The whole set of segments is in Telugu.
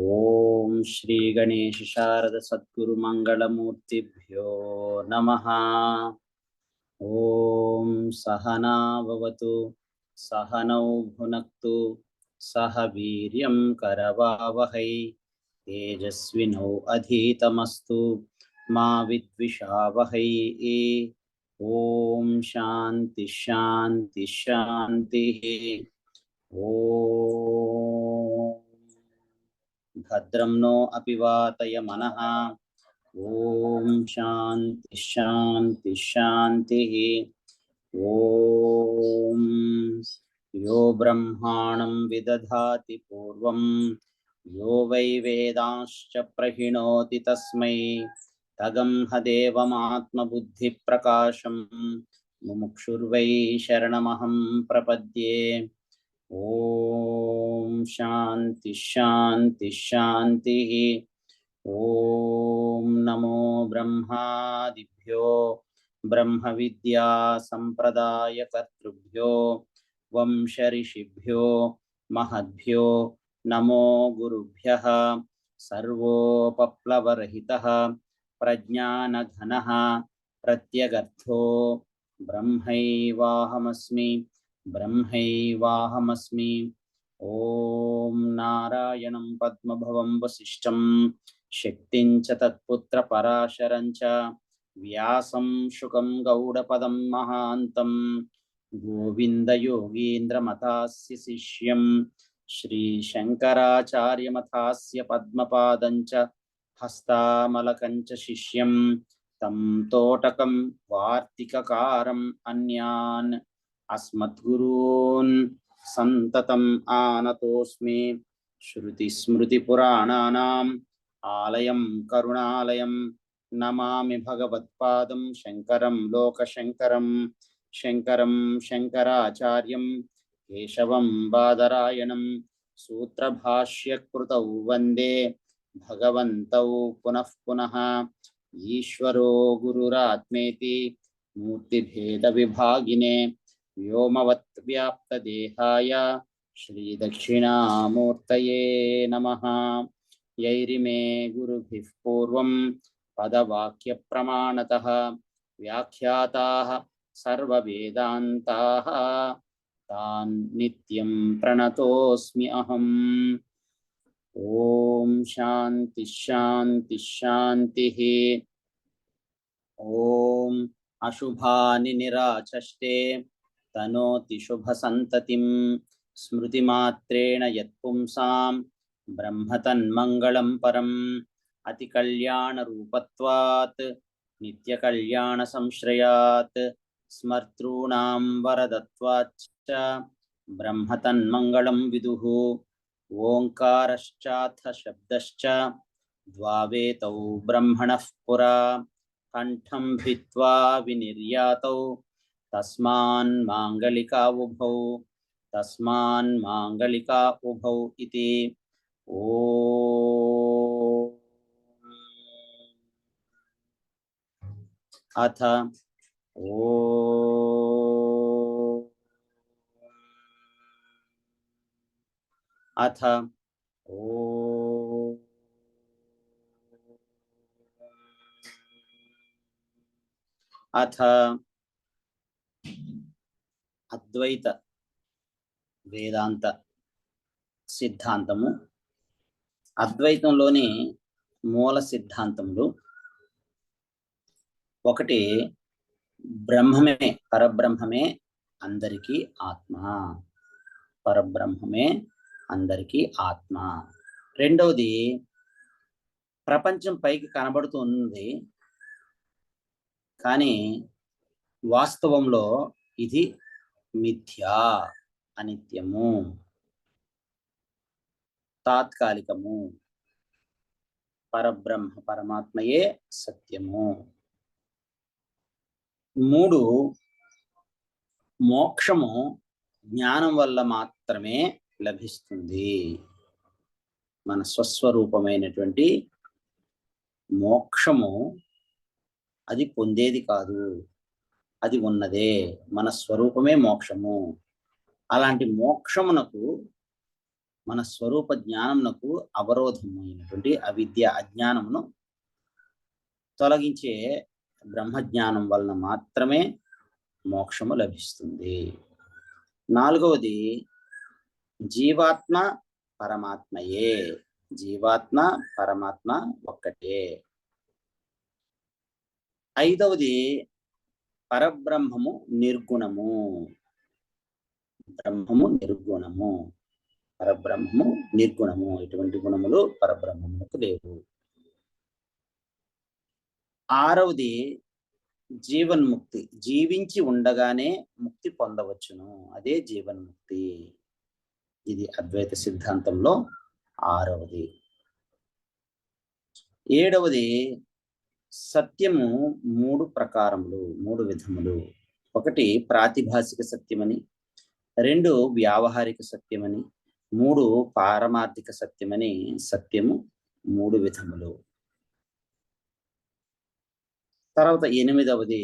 ఓం శ్రీ గణేశ శారద సద్గురు మంగళమూర్తిభ్యో నమః. ఓం సహనా భవతు సహనౌ భునక్తు సహ వీర్యం కరవావహై తేజస్వినౌ అధీతమస్తు మా విద్విషావహై. ఓం శాంతి శాంతి శాంతి. ఓం భద్రం నో అపి వాతయ మనః. ఓం శాంతి శాంతి శాంతి. ఓం యో బ్రహ్మాణం విదధాతి పూర్వం యో వై వేదాంశ్చ ప్రహిణోతి తస్మై తగంహదేవమాత్మబుద్ధి ప్రకాశం ముముక్షుర్వై శరణమహం ప్రపద్యే. ఓం శాంతి శాంతి శాంతి. ఓం నమో బ్రహ్మాదిభ్యో బ్రహ్మ విద్యా సంప్రదాయ కర్తృభ్యో వంశ ఋషిభ్యో మహద్భ్యో నమో గురుభ్యః. సర్వోపప్లవరహితః ప్రజ్ఞానఘనః ప్రత్యగర్థో బ్రహ్మైవాహమస్మి బ్రహ్మైవాహమస్మి. ఓం నారాయణం పద్మభవం వసిష్ఠం శక్తిం చ తత్పుత్ర పరాశరం చ వ్యాసం శుకం గౌడపదం మహాంతం గోవింద యోగీంద్రమతాస్య శిష్యం శ్రీ శంకరాచార్యమతాస్య పద్మపాదం చ హస్తామలకం చ శిష్యం తం తోటకం వార్తికకారం అన్యాన్ అస్మద్గురూన్ సంతతం ఆనతోస్మి. శృతి స్మృతి పురాణానాం ఆలయం కరుణాలయం నమామి భగవత్పాదం శంకరం లోకశంకరం. శంకరం శంకరాచార్యం కేశవం బాదరాయణం సూత్రభాష్యకృతౌ వందే భగవంతౌ పునః పునః. ఈశ్వరో గురురాత్మేతి మూర్తిభేద విభాగినే వ్యోమవత్ వ్యాప్తదేహాయ శ్రీదక్షిణామూర్తయే నమః. యైరిమే గురుభిః పూర్వం పదవాక్య ప్రమాణతః వ్యాఖ్యాతాః సర్వవేదాంతాః తాన్ నిత్యం ప్రణతోస్మి అహం. ఓం శాంతి శాంతి శాంతి. ఓం అశుభాని నిరాచష్టే తనోతి శుభ సంతతిం స్మృతిమాత్రేణ యత్పుంసాం బ్రహ్మతన్మంగళం పరం. అతి కళ్యాణ రూపత్వాత్ నిత్య కళ్యాణ సంశ్రయాత్ స్మర్తॄణాం వరదత్వాచ్చ బ్రహ్మతన్మంగళం విదుః. ఓంకారశ్చాథ శబ్దశ్చ ద్వావేతౌ బ్రహ్మణః పురా కంఠం భిత్వా వినిర్యాతౌ తస్మాన్ మాంగళికా ఉభౌ తస్మాన్ మాంగళికా ఉభౌ ఇతి. ఓం అథ ఓం అథ ఓం అథ అద్వైత వేదాంత సిద్ధాంతము. అద్వైతంలోని మూల సిద్ధాంతములు ఒకటి, బ్రహ్మమే పరబ్రహ్మమే అందరికీ ఆత్మ. పరబ్రహ్మమే అందరికీ ఆత్మ. రెండవది, ప్రపంచం పైకి కనబడుతుంది కానీ వాస్తవంలో ఇది మిథ్యా, అనిత్యము, తాత్కాలికము. పరబ్రహ్మ పరమాత్మయే సత్యము. మూడు, మోక్షము జ్ఞానం వల్ల మాత్రమే లభిస్తుంది. మన స్వస్వరూపమైనటువంటి మోక్షము అది పొందేది కాదు, అది ఉన్నదే. మన స్వరూపమే మోక్షము. అలాంటి మోక్షమునకు మన స్వరూప జ్ఞానమునకు అవరోధమైనటువంటి అవిద్య అజ్ఞానమును తొలగించే బ్రహ్మజ్ఞానం వలన మాత్రమే మోక్షము లభిస్తుంది. నాలుగవది జీవాత్మ పరమాత్మయే. జీవాత్మ పరమాత్మ ఒక్కటే. ఐదవది పరబ్రహ్మము నిర్గుణము. బ్రహ్మము నిర్గుణము, పరబ్రహ్మము నిర్గుణము. ఎటువంటి గుణములు పరబ్రహ్మములకు లేవు. ఆరవది జీవన్ముక్తి. జీవించి ఉండగానే ముక్తి పొందవచ్చును, అదే జీవన్ముక్తి. ఇది అద్వైత సిద్ధాంతంలో ఆరవది. ఏడవది సత్యము మూడు ప్రకారములు, మూడు విధములు. ఒకటి ప్రాతిభాసిక సత్యమని, రెండు వ్యావహారిక సత్యమని, మూడు పారమార్థిక సత్యమని సత్యము మూడు విధములు. తర్వాత ఎనిమిదవది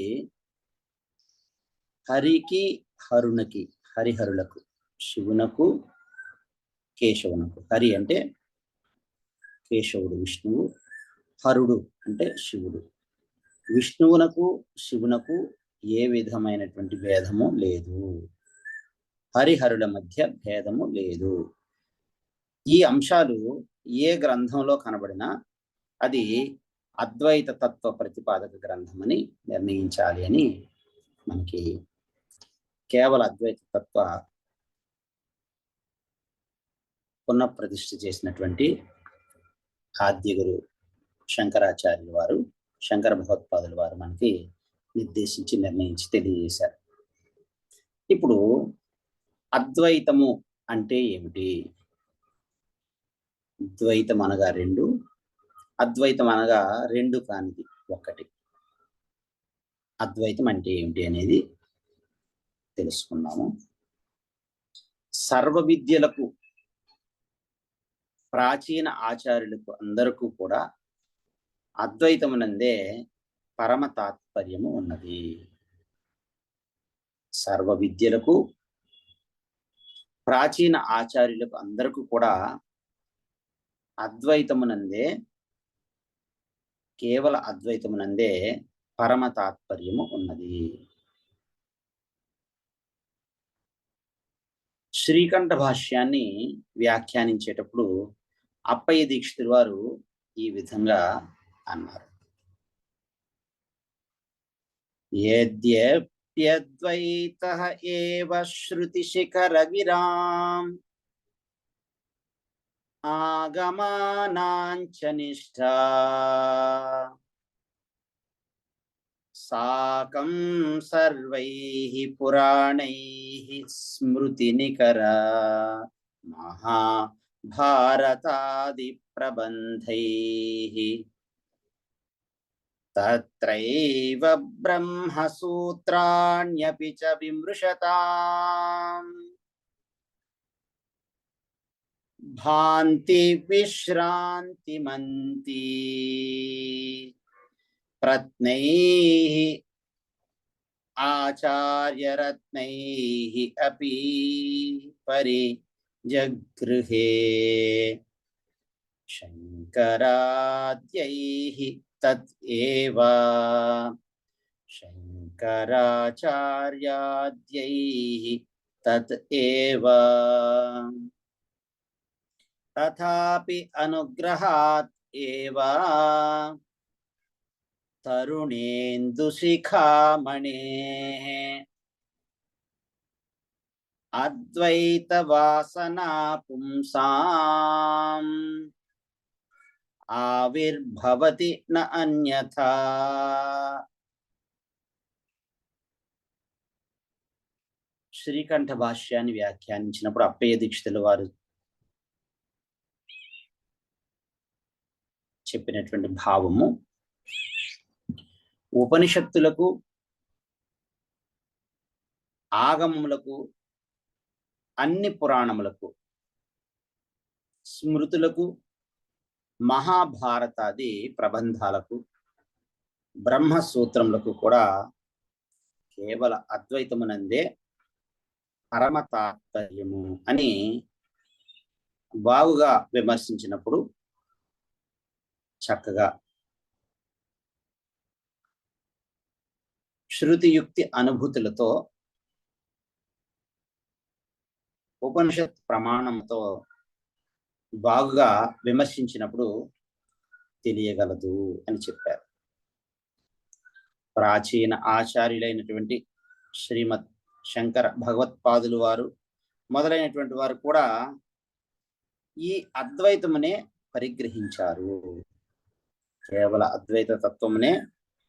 హరికి హరునకి, హరిహరులకు, శివునకు కేశవునకు. హరి అంటే కేశవుడు విష్ణువు, హరుడు అంటే శివుడు. విష్ణువునకు శివునకు ఏ విధమైనటువంటి భేదము లేదు, హరిహరుల మధ్య భేదము లేదు. ఈ అంశాలు ఏ గ్రంథంలో కనబడినా అది అద్వైత తత్వ ప్రతిపాదక గ్రంథం అని నిర్ణయించాలి అని మనకి కేవల అద్వైత తత్వ పునఃప్రతిష్ఠ చేసినటువంటి ఆద్య గురు శంకరాచార్యుల వారు, శంకర భగవత్పాదుల వారు మనకి నిర్దేశించి నిర్ణయించి తెలియజేశారు. ఇప్పుడు అద్వైతము అంటే ఏమిటి? ద్వైతం అనగా రెండు, అద్వైతం అనగా రెండు కానిది ఒకటి. అద్వైతం అంటే ఏమిటి అనేది తెలుసుకున్నాము. సర్వ విద్యలకు, ప్రాచీన ఆచార్యులకు అందరికీ కూడా అద్వైతమునందే పరమ తాత్పర్యము ఉన్నది. సర్వ విద్యలకు, ప్రాచీన ఆచార్యులకు అందరికీ కూడా అద్వైతమునందే, కేవల అద్వైతమునందే పరమ తాత్పర్యము ఉన్నది. శ్రీకంఠ భాష్యాన్ని వ్యాఖ్యానించేటప్పుడు అప్పయ్య దీక్షితుల వారు ఈ విధంగా అన్నారు. యద్యప్యద్వైతః ఏవ శృతి శిఖర గిరాం ఆగమానాంచ నిష్ఠా సాకం సర్వైః పురాణైః స్మృతి నికర మహాభారతాది ప్రబంధైః తత్రైవ బ్రహ్మసూత్రాణ్యపి చ విమృశతాం భాంతి విశ్రాంతిమంతి ప్రత్నైః ఆచార్యరత్నైః అపి పరిజగృహే శంకరాద్యైః తత్ ఏవ శంకరాచార్యాద్యైః తత్ ఏవ తథాపి అనుగ్రహాత్ ఏవ తరుణేందుశిఖామణేః అద్వైత వాసనా పుంసాం ఆవిర్భవతి న అన్యథా. శ్రీకంఠ భాష్యాన్ని వ్యాఖ్యానించినప్పుడు అప్పయ్య దీక్షితుల వారు చెప్పినటువంటి భావము, ఉపనిషత్తులకు, ఆగమములకు, అన్ని పురాణములకు, స్మృతులకు, మహాభారతాది ప్రబంధాలకు, బ్రహ్మసూత్రములకు కూడా కేవల అద్వైతమునందే పరమ తాత్పర్యము అని బాగుగా విమర్శించినప్పుడు చక్కగా శృతియుక్తి అనుభూతులతో ఉపనిషత్ ప్రమాణంతో బాగుగా విమర్శించినప్పుడు తెలియగలదు అని చెప్పారు. ప్రాచీన ఆచార్యులైనటువంటి శ్రీమద్ శంకర భగవత్పాదులు వారు మొదలైనటువంటి వారు కూడా ఈ అద్వైతమునే పరిగ్రహించారు. కేవల అద్వైత తత్వమునే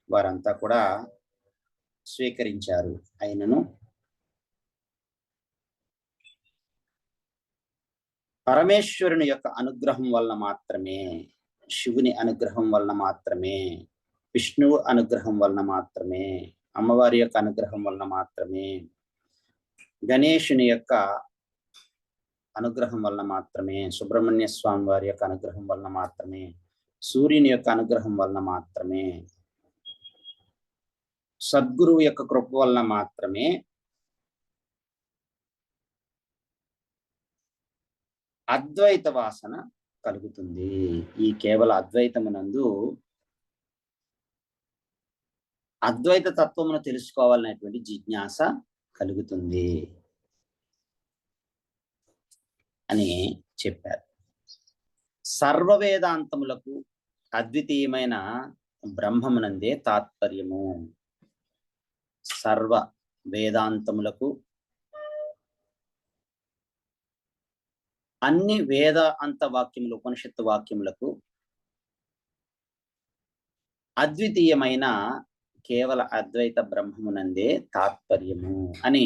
వారంతా కూడా స్వీకరించారు. అయినను పరమేశ్వరుని యొక్క అనుగ్రహం వలన మాత్రమే, శివుని అనుగ్రహం వలన మాత్రమే, విష్ణువు అనుగ్రహం వలన మాత్రమే, అమ్మవారి యొక్క అనుగ్రహం వలన మాత్రమే, గణేశుని యొక్క అనుగ్రహం వలన మాత్రమే, సుబ్రహ్మణ్య స్వామి వారి యొక్క అనుగ్రహం వలన మాత్రమే, సూర్యుని యొక్క అనుగ్రహం వలన మాత్రమే, సద్గురువు యొక్క కృప వలన మాత్రమే అద్వైత వాసన కలుగుతుంది. ఈ కేవల అద్వైతమునందు అద్వైత తత్వమును తెలుసుకోవాలనేటువంటి జిజ్ఞాస కలుగుతుంది అని చెప్పారు. సర్వ వేదాంతములకు అద్వితీయమైన బ్రహ్మమునందే తాత్పర్యము. సర్వ వేదాంతములకు, అన్ని వేదాంత వాక్యములు, ఉపనిషత్తు వాక్యములకు అద్వితీయమైన కేవల అద్వైత బ్రహ్మమునందే తాత్పర్యము అని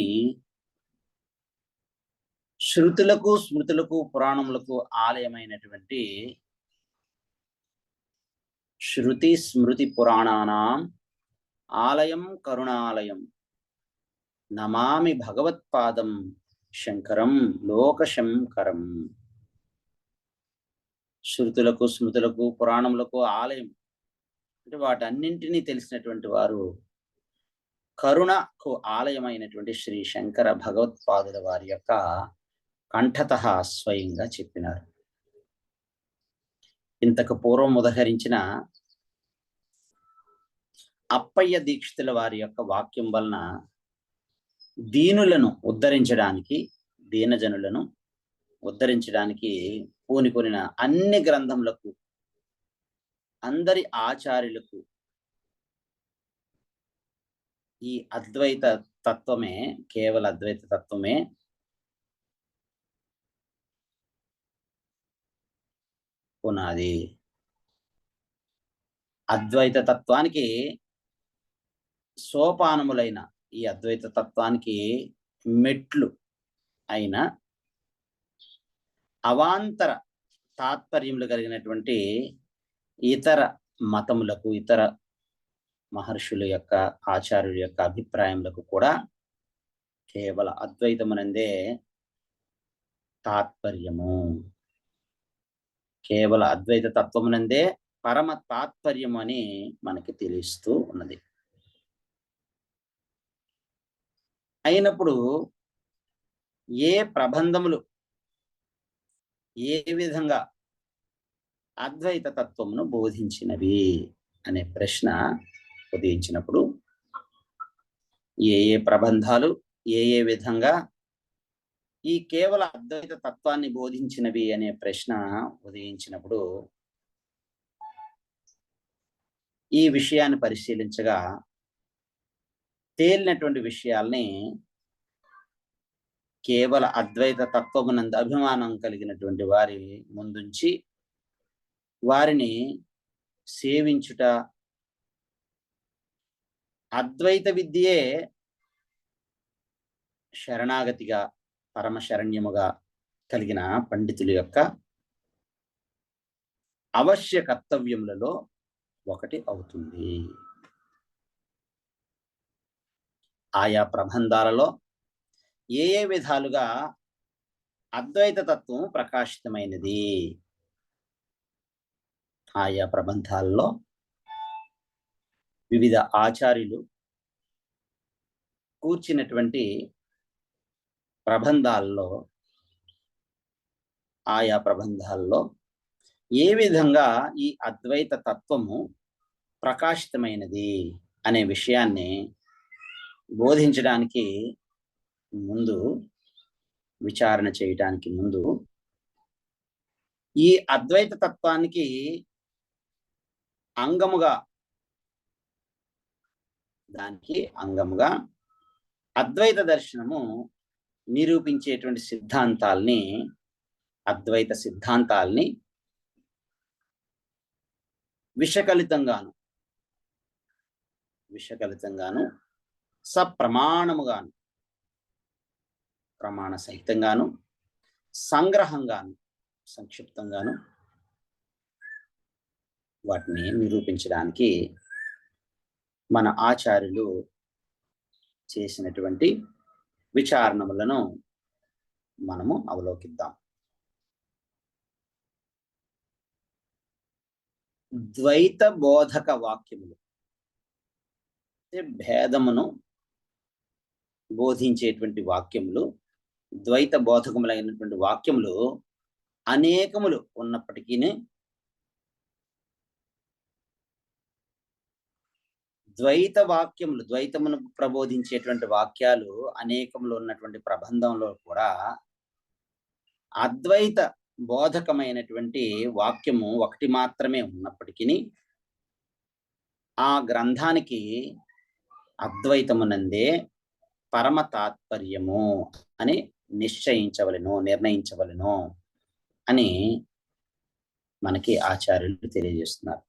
శృతులకు, స్మృతులకు, పురాణములకు ఆలయమైనటువంటి శృతి స్మృతి పురాణానాం ఆలయం కరుణాలయం నమామి భగవత్పాదం శంకరం లోకశంకరం. శృతులకు, స్మృతులకు, పురాణములకు ఆలయం అంటే వాటన్నింటినీ తెలిసినటువంటి వారు కరుణకు ఆలయమైనటువంటి శ్రీ శంకర భగవత్పాదుల వారి యొక్క కంఠత స్వయంగా చెప్పినారు. ఇంతకు పూర్వం ఉదహరించిన అప్పయ్య దీక్షితుల వారి యొక్క వాక్యం వలన దీనులను ఉద్ధరించడానికి, దీనజనులను ఉద్ధరించడానికి పూనికొనిన అన్ని గ్రంథములకు, అందరి ఆచార్యులకు ఈ అద్వైత తత్వమే, కేవల అద్వైత తత్వమే పునాది. అద్వైత తత్వానికి సోపానములైన, ఈ అద్వైత తత్వానికి మెట్లు అయిన అవాంతర తాత్పర్యములు కలిగినటువంటి ఇతర మతములకు, ఇతర మహర్షుల యొక్క, ఆచార్యుల యొక్క అభిప్రాయములకు కూడా కేవల అద్వైతమునందే తాత్పర్యము, కేవల అద్వైత తత్వమునందే పరమ తాత్పర్యము అని మనకి తెలుస్తూ ఉన్నది. అయినప్పుడు ఏ ప్రబంధములు ఏ విధంగా అద్వైత తత్వమును బోధించినవి అనే ప్రశ్న ఉదయించినప్పుడు, ఏ ఏ ప్రబంధాలు ఏ విధంగా ఈ కేవల అద్వైత తత్వాన్ని బోధించినవి అనే ప్రశ్న ఉదయించినప్పుడు ఈ విషయాన్ని పరిశీలించగా తేలినటువంటి విషయాల్ని కేవల అద్వైత తత్వమునందు అభిమానం కలిగినటువంటి వారి ముందుంచి వారిని సేవించుట, అద్వైత విద్యే శరణాగతిగా, పరమ శరణ్యముగా కలిగిన పండితుల యొక్క అవశ్య కర్తవ్యములలో ఒకటి అవుతుంది. ఆయా ప్రబంధాలలో ఏ విధాలుగా అద్వైత తత్వం ప్రకాశితమైనది, ఆయా ప్రబంధాలలో వివిధ ఆచార్యులు కూర్చినటువంటి ప్రబంధాల్లో ఆయా ప్రబంధాల్లో ఏ విధంగా ఈ అద్వైత తత్వము ప్రకాశితమైనది అనే విషయాన్ని బోధించడానికి ముందు, విచారణ చేయటానికి ముందు, ఈ అద్వైత తత్వానికి అంగముగా అద్వైత దర్శనము నిరూపించేటువంటి అద్వైత సిద్ధాంతాల్ని విషకలితంగాను సప్రమాణముగాను, ప్రమాణ సహితంగాను, సంగ్రహంగాను, సంక్షిప్తంగాను వాటిని నిరూపించడానికి మన ఆచార్యులు చేసినటువంటి విచారణములను మనము అవలోకిద్దాం. ద్వైత బోధక వాక్యములు, భేదమును బోధించేటువంటి వాక్యములు, ద్వైత బోధకములైనటువంటి వాక్యములు అనేకములు ఉన్నప్పటికీ ద్వైత వాక్యములు, ద్వైతమును ప్రబోధించేటువంటి వాక్యాలు అనేకములు ఉన్నటువంటి ప్రబంధంలో కూడా అద్వైత బోధకమైనటువంటి వాక్యము ఒకటి మాత్రమే ఉన్నప్పటికీ ఆ గ్రంథానికి అద్వైతమునందే పరమ తాత్పర్యము అని నిర్ణయించవలెను అని మనకి ఆచార్యులు తెలియజేస్తున్నారు.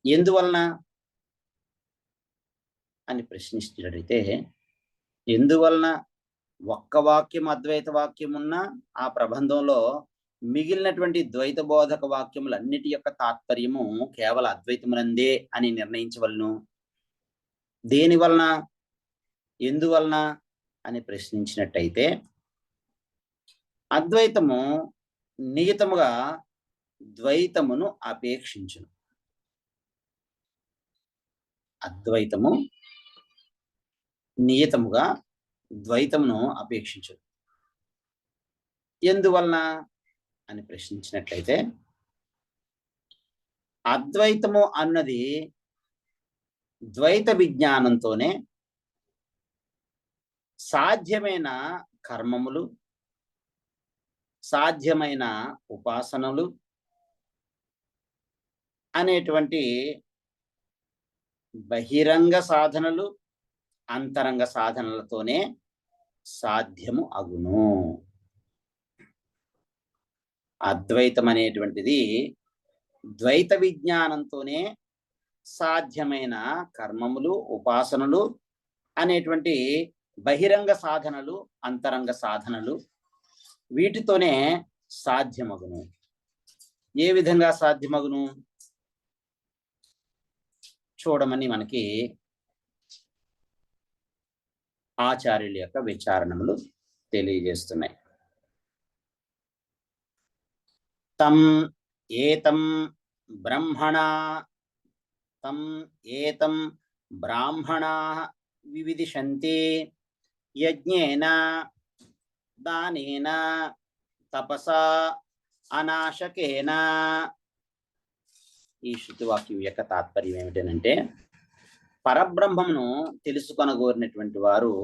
ఎందువలన అని ప్రశ్నించినట్లయితే, ఎందువలన ఒక్క వాక్యం అద్వైత వాక్యం ఉన్నా ఆ ప్రబంధంలో మిగిలినటువంటి ద్వైత బోధక వాక్యములన్నిటి యొక్క తాత్పర్యము కేవల అద్వైతమునందే అని నిర్ణయించవలను? దేని వలన, ఎందువలన అని ప్రశ్నించినట్టయితే, అద్వైతము నియతముగా ద్వైతమును అపేక్షించును. అద్వైతము నియతముగా ద్వైతమును అపేక్షించదు. ఎందువలన అని ప్రశ్నించినట్లయితే, అద్వైతము అన్నది ద్వైత విజ్ఞానంతోనే సాధ్యమైన కర్మములు, సాధ్యమైన ఉపాసనలు అనేటువంటి బహిరంగ సాధనలు, అంతరంగ సాధనలతోనే సాధ్యము అగును. అద్వైతం అనేటువంటిది ద్వైత విజ్ఞానంతోనే సాధ్యమైన కర్మములు, ఉపాసనలు అనేటువంటి బహిరంగ సాధనలు, అంతరంగ సాధనలు, వీటితోనే సాధ్యమగును. ఏ విధంగా సాధ్యమగును చూడమని మనకి ఆచార్యుల యొక్క విచారణములు తెలియజేస్తున్నాయి. తం ఏతం బ్రాహ్మణా వివిదిషంతి యజ్ఞేన దానేన తపసా అనాశకేన. ఈ శృతివాక్యం యొక్క తాత్పర్యం ఏమిటనంటే, పరబ్రహ్మమును తెలుసుకొనగోరినటువంటి వారు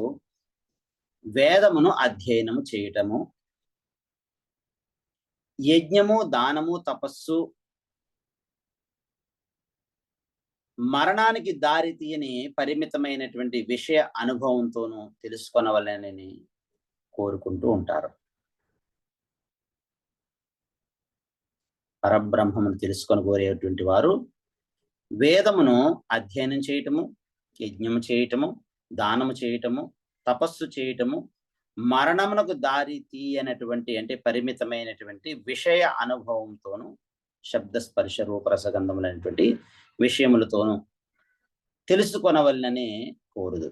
వేదమును అధ్యయనము చేయటము, యజ్ఞము, దానము, తపస్సు, మరణానికి దారి తీయని పరిమితమైనటువంటి విషయ అనుభవంతోనూ తెలుసుకొనవలనని కోరుకుంటూ ఉంటారు. పరబ్రహ్మమును తెలుసుకొని కోరేటువంటి వారు వేదమును అధ్యయనం చేయటము, యజ్ఞము చేయటము, దానము చేయటము, తపస్సు చేయటము, మరణమునకు దారి తీయనటువంటి అంటే పరిమితమైనటువంటి విషయ అనుభవంతోనూ, శబ్దస్పర్శ రూపరసగంధములైనటువంటి విషయములతోనూ తెలుసుకొనవలనని కోరుదు.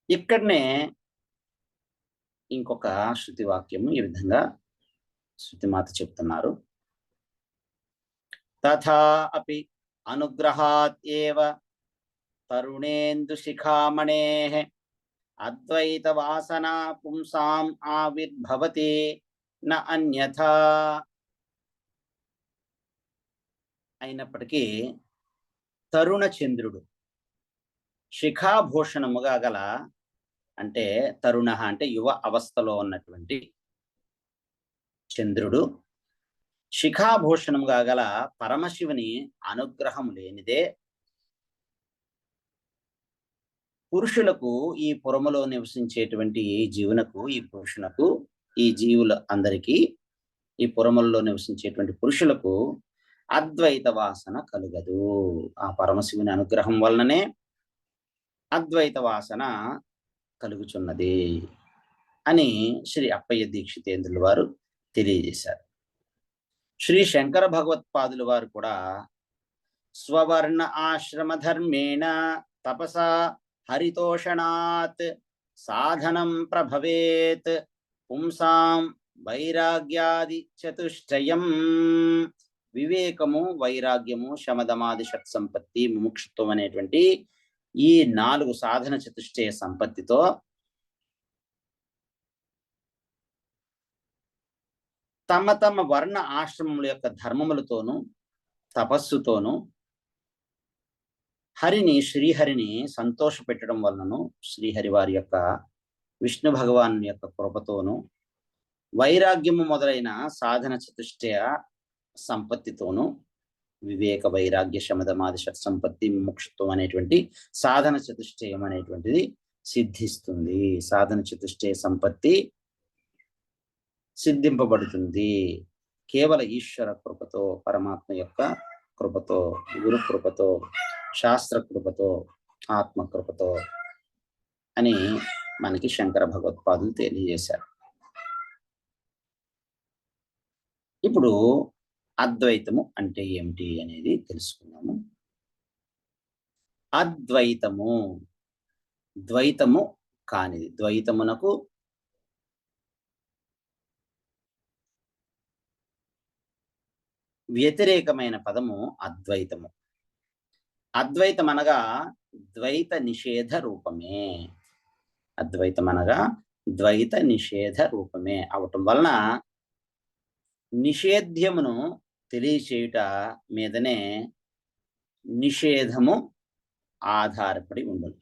ఇక్కడనే ఇంకొక శృతి వాక్యము ఈ విధంగా శృతిమాత చెప్తున్నారు. తథా అపి అనుగ్రహాత్ ఏవ తరుణేందు శిఖామణేః అద్వైత వాసన పుంసాం ఆవిర్భవతే న అన్యథా. అయినప్పటికీ తరుణ చంద్రుడు శిఖాభూషణముగా గల, అంటే తరుణ అంటే యువ అవస్థలో ఉన్నటువంటి చంద్రుడు, శిఖాభూషణముగా గల పరమశివుని అనుగ్రహం లేనిదే పురుషులకు, ఈ పురములో నివసించేటువంటి జీవునకు, ఈ పురుషులకు, ఈ జీవుల అందరికీ, ఈ పురములలో నివసించేటువంటి పురుషులకు అద్వైత వాసన కలుగదు. ఆ పరమశివుని అనుగ్రహం వలననే అద్వైత వాసన కలుగుచున్నది అని శ్రీ అప్పయ్య దీక్షితేంద్రుల వారు తెలియజేశారు. శ్రీ శంకర భగవత్పాదుల వారు కూడా స్వవర్ణ ఆశ్రమ ధర్మేణ తపసా హరితోషణాత్ సాధనం ప్రభవేత్ పుంసాం వైరాగ్యాది చతుష్టయం. వివేకము, వైరాగ్యము, శమదమాది షట్సంపత్తి, ముముక్షుత్వం అనేటువంటి ఈ 4 సాధన చతుష్టయ సంపత్తితో తమ తమ వర్ణ ఆశ్రమముల యొక్క ధర్మములతోనూ తపస్సుతోనూ హరిని, శ్రీహరిని సంతోష పెట్టడం వలనను, శ్రీహరి వారి యొక్క విష్ణు భగవాన్ యొక్క కృపతోనూ, వైరాగ్యము మొదలైన సాధన చతుష్టయ సంపత్తితోనూ, వివేక, వైరాగ్య, శమదమాది షట్ సంపత్తి, ముముక్షుత్వం అనేటువంటి సాధన చతుష్టయం అనేటువంటిది సిద్ధిస్తుంది. సాధన చతుష్టయ సంపత్తి సిద్ధింపబడుతుంది కేవల ఈశ్వర కృపతో, పరమాత్మ యొక్క కృపతో, గురు కృపతో, శాస్త్ర కృపతో, ఆత్మ కృపతో అని మనకి శంకర భగవత్పాదులు తెలియజేశారు. ఇప్పుడు అద్వైతము అంటే ఏమిటి అనేది తెలుసుకున్నాము. అద్వైతము ద్వైతము కానిది, ద్వైతమునకు వ్యతిరేకమైన పదము అద్వైతము. అద్వైతం అనగా ద్వైత నిషేధ రూపమే. అద్వైతం అనగా ద్వైత నిషేధ రూపమే అవటం వలన నిషేధ్యమును తెలియచేయుట మీదనే నిషేధము ఆధారపడి ఉండును.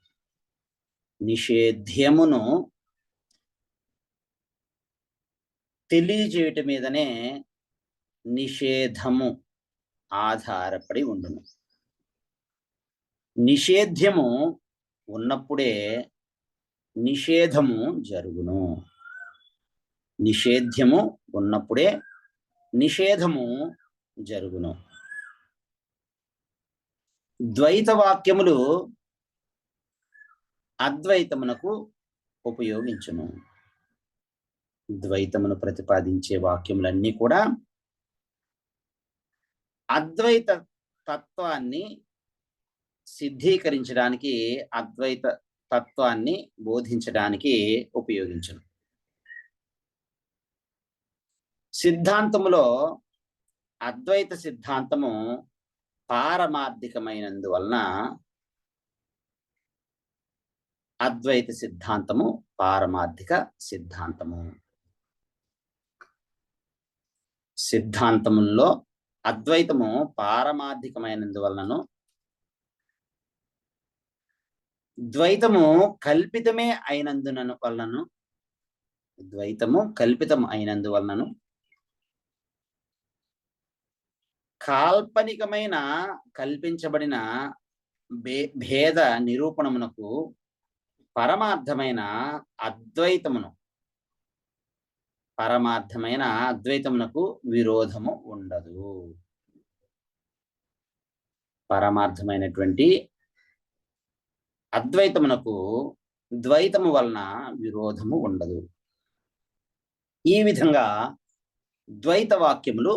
నిషేధ్యమును తెలియచేయుట మీదనే నిషేధము ఆధారపడి ఉండును. నిషేధ్యము ఉన్నప్పుడే నిషేధము జరుగును. నిషేధ్యము ఉన్నప్పుడే నిషేధము జరుగును. ద్వైత వాక్యములు అద్వైతమునకు ఉపయోగించును. ద్వైతమును ప్రతిపాదించే వాక్యములన్నీ కూడా అద్వైత తత్వాన్ని సిద్ధీకరించడానికి, అద్వైత తత్వాన్ని బోధించడానికి ఉపయోగించును. సిద్ధాంతములో అద్వైత సిద్ధాంతము పారమార్థికమైనందువలన అద్వైత సిద్ధాంతము పారమార్థిక సిద్ధాంతము. సిద్ధాంతముల్లో అద్వైతము పారమార్థికమైనందువలనను, ద్వైతము కల్పితమే అయినందువలనను, ద్వైతము కల్పితం అయినందువలనను కాల్పనికమైన కల్పించబడిన భేద నిరూపణమునకు పరమార్థమైన అద్వైతమునకు విరోధము ఉండదు. పరమార్థమైనటువంటి అద్వైతమునకు ద్వైతము వలన విరోధము ఉండదు. ఈ విధంగా ద్వైత వాక్యములు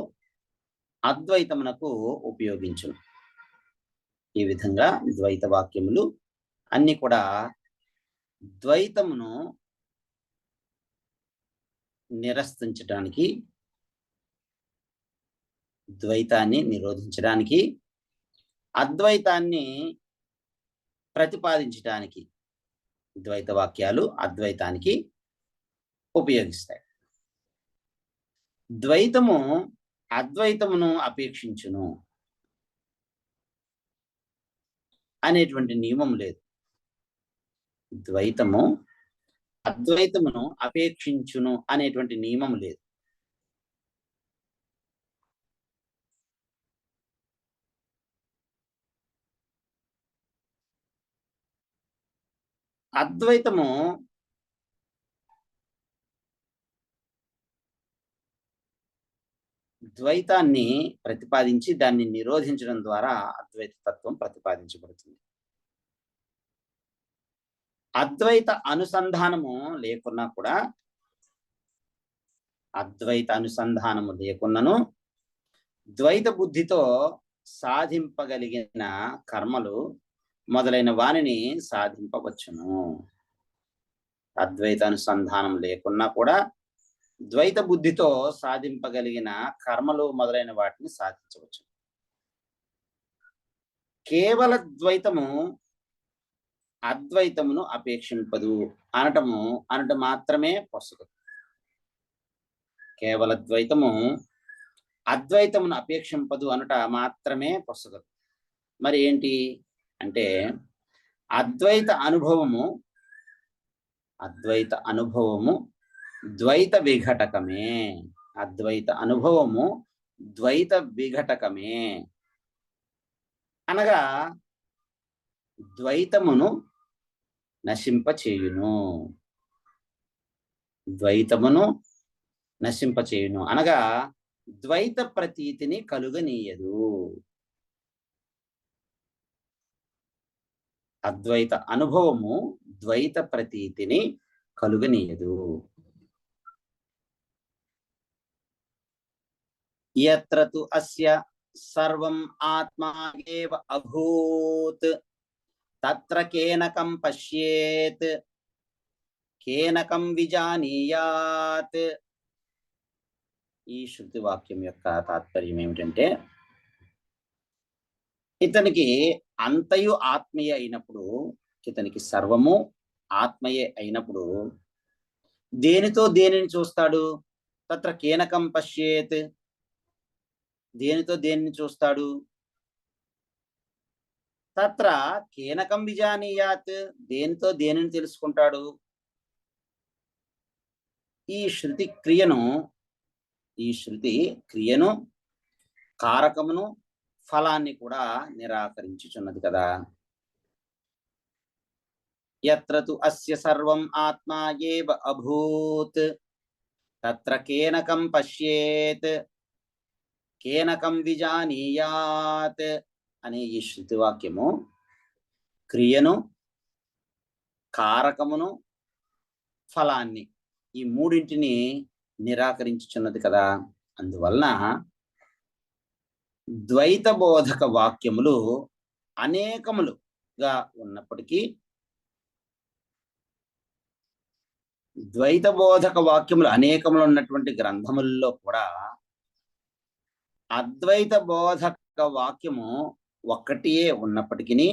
అద్వైతమునకు ఉపయోగించును. ఈ విధంగా ద్వైత వాక్యములు అన్ని కూడా ద్వైతమును నిరసించడానికి, ద్వైతాన్ని నిరోధించడానికి, అద్వైతాన్ని ప్రతిపాదించడానికి ద్వైత వాక్యాలు అద్వైతానికి ఉపయోగిస్తాయి. ద్వైతము అద్వైతమును అపేక్షించును అనేటువంటి నియమం లేదు. ద్వైతము అద్వైతమును అపేక్షించును అనేటువంటి నియమం లేదు. అద్వైతము ద్వైతాన్ని ప్రతిపాదించి దాన్ని నిరోధించడం ద్వారా అద్వైత తత్వం ప్రతిపాదించబడుతుంది. అద్వైత అనుసంధానము లేకున్నా కూడా, అద్వైత అనుసంధానము లేకున్నను ద్వైత బుద్ధితో సాధింపగలిగిన కర్మలు మొదలైన వానిని సాధింపవచ్చును. అద్వైత అనుసంధానం లేకున్నా కూడా ద్వైత బుద్ధితో సాధింపగలిగిన కర్మలు మొదలైన వాటిని సాధించవచ్చు. కేవల ద్వైతము అద్వైతమును అపేక్షింపదు అనటం మాత్రమే పొసగదు. కేవల ద్వైతము అద్వైతమును అపేక్షింపదు అనట మాత్రమే పొసగదు. మరి ఏంటి అంటే అద్వైత అనుభవము ద్వైత విఘటకమే. అద్వైత అనుభవము ద్వైత విఘటకమే అనగా ద్వైతమును నశింపచేయును. ద్వైతమును నశింపచేయును అనగా ద్వైత ప్రతీతిని కలుగనీయదు. అద్వైత అనుభవము ద్వైత ప్రతీతిని కలుగనీయదు. యత్ర తు అస్య సర్వం ఆత్మా ఏవ అభూత్ తత్ర కేనకం పశ్యేత్ కేనకం విజానీయాత్. ఈ శృతి వాక్యం యొక్క తాత్పర్యం ఏమిటంటే, ఇతనికి అంతయు ఆత్మయే అయినప్పుడు, ఇతనికి సర్వము ఆత్మయే అయినప్పుడు దేనితో దేనిని చూస్తాడు? తత్ర కేనకం పశ్యేత్. దేనితో దేనిని చూస్తాడు? తత్ర కేనకం విజానీయాత్. దేనితో దేనిని తెలుసుకుంటాడు? ఈ శృతి క్రియను కారకమును ఫలాన్ని కూడా నిరాకరించుచున్నది కదా. యత్ర తు అస్య సర్వం ఆత్మా ఏవ అభూత్ తత్ర కేనకం పశ్యేత్ కేనకం విజానీయాత్ అనే ఈ శృతి వాక్యము క్రియను కారకమును ఫలాన్ని ఈ మూడింటిని నిరాకరించుచున్నది కదా. అందువలన ద్వైత బోధక వాక్యములు అనేకములుగా ఉన్నప్పటికీ, ద్వైత బోధక వాక్యములు అనేకములు ఉన్నటువంటి గ్రంథములలో కూడా అద్వైత బోధక వాక్యము ఒక్కటియే ఉన్నప్పటికీ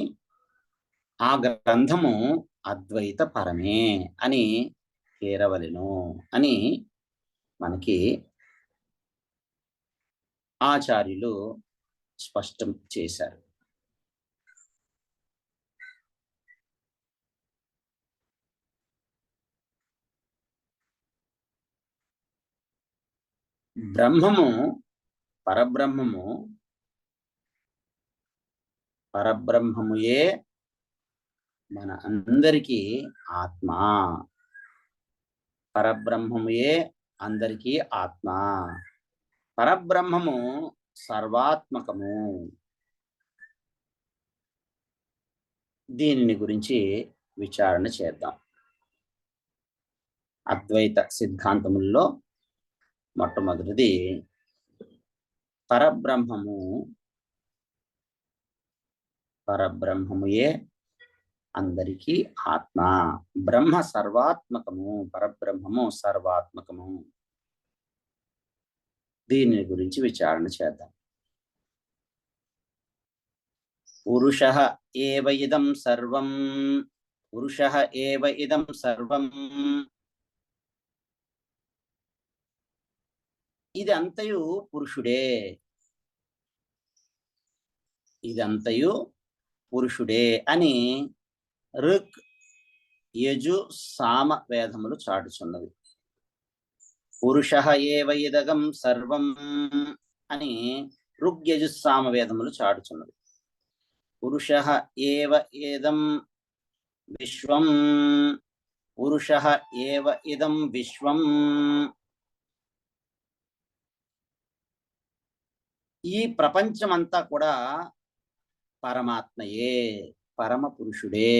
ఆ గ్రంథము అద్వైత పరమే అని చేరవలెను అని మనకి ఆచార్యులు స్పష్టం చేశారు. బ్రహ్మము పరబ్రహ్మముయే మన అందరికీ ఆత్మ. పరబ్రహ్మముయే అందరికీ ఆత్మ. పరబ్రహ్మము సర్వాత్మకము. దీనిని గురించి విచారణ చేద్దాం. అద్వైత సిద్ధాంతముల్లో మొట్టమొదటిది పరబ్రహ్మముయే అందరికీ ఆత్మ. బ్రహ్మ సర్వాత్మకము, పరబ్రహ్మము సర్వాత్మకము. దీని గురించి విచారణ చేద్దాం. పురుషః ఏవ ఇదం సర్వం పురుషః ఏవ ఇదం సర్వం. ఇది అంతయు పురుషుడే, ఇదంతయు పురుషుడే అని ఋక్ యజు సామ వేదములు చాటుచున్నవి. పురుషః ఏవ ఇదగం సర్వం అని ఋగ్యజుస్సామ వేదములు చాటుచున్నవి. పురుషః ఏవ ఇదం విశ్వం, పురుషః ఏవ ఇదం విశ్వం. ఈ ప్రపంచమంతా కూడా పరమాత్మయే, పరమ పురుషుడే.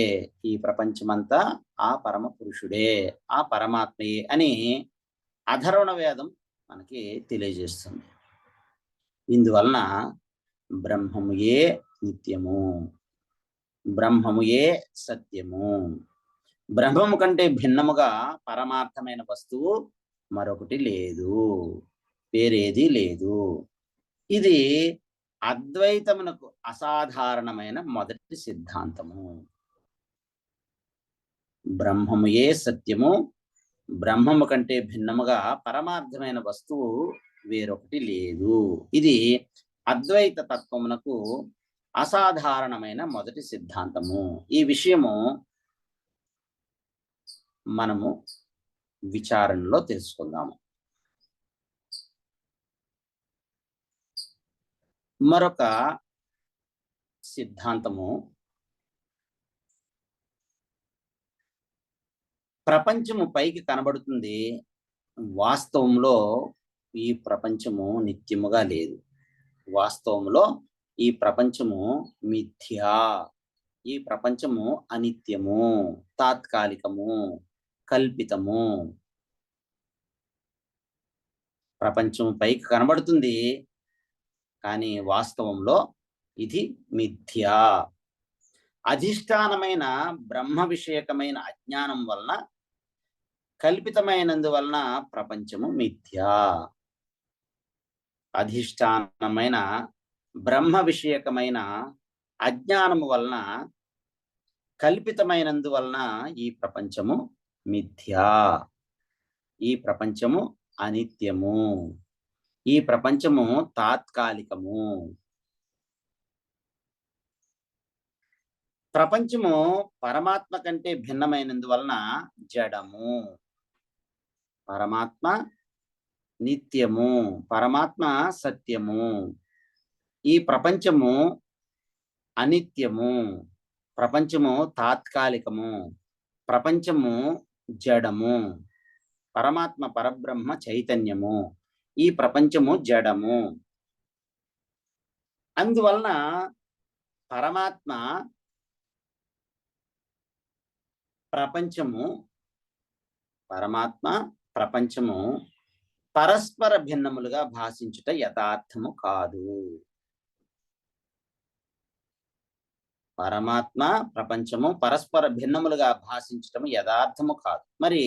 ఈ ప్రపంచమంతా ఆ పరమ పురుషుడే, ఆ పరమాత్మయే అని అధర్వణ వేదం మనకి తెలియజేస్తుంది. ఇందువలన బ్రహ్మముయే నిత్యము, బ్రహ్మముయే సత్యము. బ్రహ్మము కంటే భిన్నముగా పరమార్థమైన వస్తువు మరొకటి లేదు, వేరేది లేదు. ఇది అద్వైతమునకు అసాధారణమైన మొదటి సిద్ధాంతము. బ్రహ్మముయే సత్యము, బ్రహ్మము కంటే భిన్నముగా పరమార్థమైన వస్తువు వేరొకటి లేదు. ఇది అద్వైత తత్వమునకు అసాధారణమైన మొదటి సిద్ధాంతము. ఈ విషయము మనము విచారణలో తెలుసుకుందాము. మరొక సిద్ధాంతము, ప్రపంచము పైకి కనబడుతుంది, వాస్తవంలో ఈ ప్రపంచము నిత్యముగా లేదు. వాస్తవంలో ఈ ప్రపంచము మిథ్యా, ఈ ప్రపంచము అనిత్యము, తాత్కాలికము, కల్పితము. ప్రపంచము పైకి కనబడుతుంది, కానీ వాస్తవంలో ఇది మిథ్యా. అధిష్టానమైన బ్రహ్మ విషయకమైన అజ్ఞానం వలన, కల్పితమైనందువలన ప్రపంచము మిథ్యా. అధిష్టానమైన బ్రహ్మ విషయకమైన అజ్ఞానము వలన, కల్పితమైనందువలన ఈ ప్రపంచము మిథ్యా. ఈ ప్రపంచము అనిత్యము, ఈ ప్రపంచము తాత్కాలికము. ప్రపంచము పరమాత్మ కంటే భిన్నమైనందువలన జడము. పరమాత్మ నిత్యము, పరమాత్మ సత్యము. ఈ ప్రపంచము అనిత్యము, ప్రపంచము తాత్కాలికము, ప్రపంచము జడము. పరమాత్మ పరబ్రహ్మ చైతన్యము, ఈ ప్రపంచము జడము. అందువలన పరమాత్మ ప్రపంచము, పరమాత్మ ప్రపంచము పరస్పర భిన్నములుగా భాషించుట యథార్థము కాదు. పరమాత్మ ప్రపంచము పరస్పర భిన్నములుగా భాషించటము యథార్థము కాదు. మరి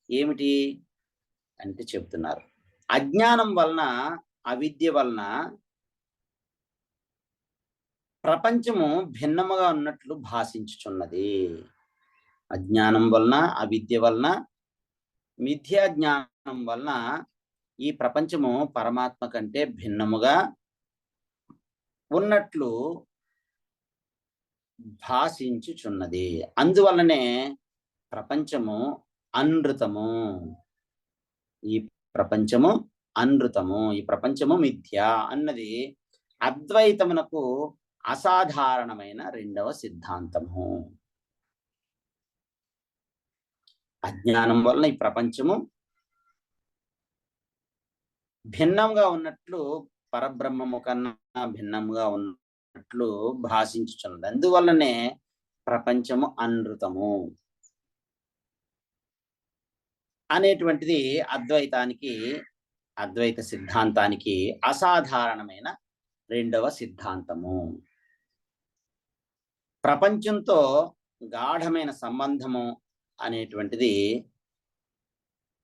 ఏమిటి అంటే చెప్తున్నారు, అజ్ఞానం వలన, అవిద్య వలన ప్రపంచము భిన్నముగా ఉన్నట్లు భాషించుచున్నది. అజ్ఞానం వలన, అవిద్య వలన, మిథ్యా జ్ఞానం వలన ఈ ప్రపంచము పరమాత్మ కంటే భిన్నముగా ఉన్నట్లు భాషించుచున్నది. అందువలనే ప్రపంచము అనృతము, ఈ ప్రపంచము అనృతము, ఈ ప్రపంచము మిథ్యా అన్నది అద్వైతమునకు అసాధారణమైన రెండవ సిద్ధాంతము. అజ్ఞానం వలన ఈ ప్రపంచము భిన్నంగా ఉన్నట్లు, పరబ్రహ్మము కన్నా భిన్నంగా ఉన్నట్లు భాషించుచున్నది. అందువల్లనే ప్రపంచము అనృతము అనేటువంటిది అద్వైతానికి, అద్వైత సిద్ధాంతానికి అసాధారణమైన రెండవ సిద్ధాంతము. ప్రపంచంతో గాఢమైన సంబంధము అనేటువంటిది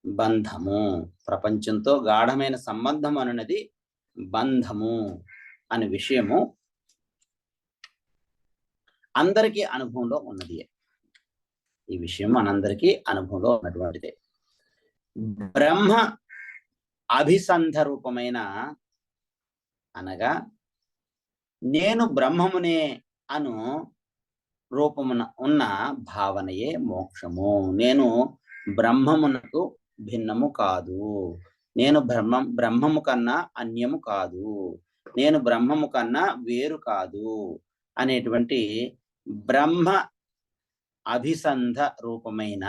బంధము. ప్రపంచంతో గాఢమైన సంబంధం అనేది బంధము అనే విషయము అందరికీ అనుభవంలో ఉన్నది. ఈ విషయం మనందరికీ అనుభవంలో ఉన్నటువంటిదే. బ్రహ్మ అభిసంధ రూపమైన అనగా నేను బ్రహ్మమునే అను రూపమున ఉన్న భావనయే మోక్షము. నేను బ్రహ్మమునకు భిన్నము కాదు, నేను బ్రహ్మము కన్నా అన్యము కాదు, నేను బ్రహ్మము కన్నా వేరు కాదు అనేటువంటి బ్రహ్మ అభిసంధ రూపమైన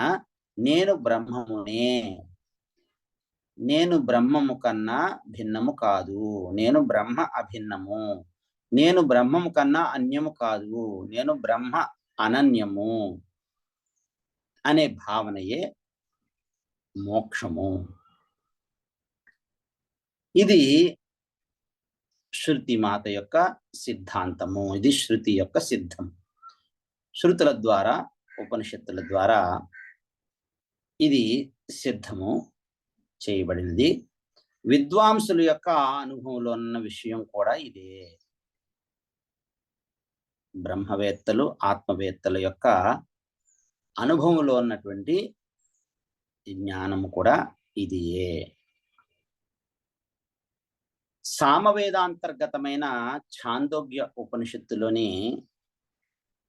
నేను బ్రహ్మమునే, నేను బ్రహ్మము కన్నా భిన్నము కాదు, నేను బ్రహ్మ అభిన్నము, నేను బ్రహ్మము కన్నా అన్యము కాదు, నేను బ్రహ్మ అనన్యము అనే భావనయే మోక్షము. ఇది శృతి మాత యొక్క సిద్ధాంతము, ఇది శృతి యొక్క సిద్ధం. శృతుల ద్వారా, ఉపనిషత్తుల ద్వారా ఇది సిద్ధము చేయబడినది. విద్వాంసుల యొక్క అనుభవంలో ఉన్న విషయం కూడా ఇదే. బ్రహ్మవేత్తలు, ఆత్మవేత్తల యొక్క అనుభవంలో ఉన్నటువంటి జ్ఞానము కూడా ఇదియే. సామవేదాంతర్గతమైన ఛాందోగ్య ఉపనిషత్తులోని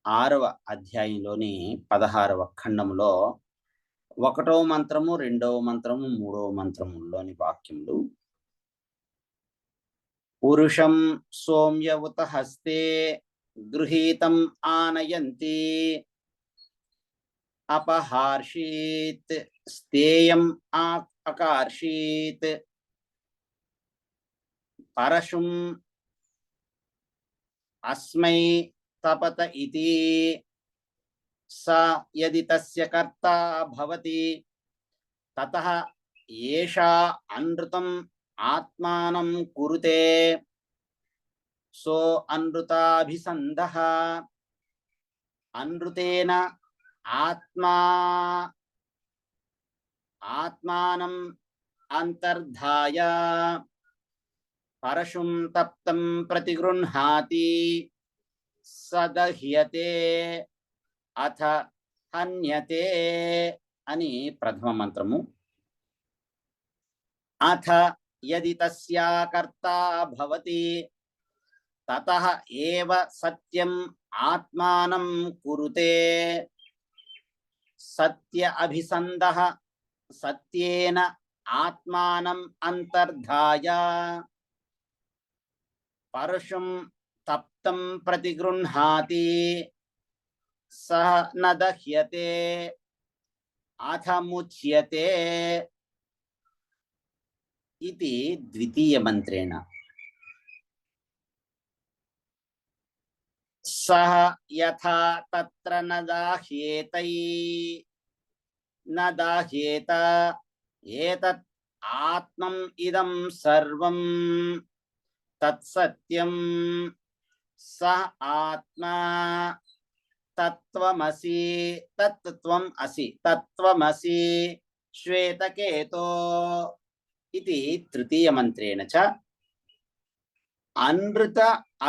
6వ అధ్యాయంలోని 16వ ఖండములో 1వ మంత్రము, 2వ మంత్రము, 3వ మంత్రములోని వాక్యములు పురుషం సోమ్యవుత హస్తే గృహీతం ఆనయంతి అపహార్షీత్ స్థేయం అకార్షీత్ పరశుం అస్మై తపత ఇతి స యది తస్య కర్తా భవతి తతః ఏషా అనృతం ఆత్మానం కురుతే సో అనృతాభిసంధః అనృతేన ఆత్మానం అంతర్ధాయ పరశుం తప్తం ప్రతిగృహ్ణాతి సదహ్యతే అథ హన్యతే అని ప్రథమ మంత్రము. అథ యది తస్యా కర్తా భవతి తతః ఏవ సత్యం ఆత్మానం కురుతే సత్య అభిసంధః సత్యేన ఆత్మానం అంతర్ధాయ పరుషం తప్తం ప్రతిగృహ్ణాతి సహ న దహ్యతే అథ ముచ్యతే ఇది ద్వితీయ మంత్రేణ. సహ యథా తత్ర న దాహ్యేత ఏతత్ ఆత్మం ఇదం సర్వం తత్సత్యం స ఆత్మా తత్వమసి తత్వమసి శ్వేతకేతో ఇది తృతీయ మంత్రేణ చ అనృత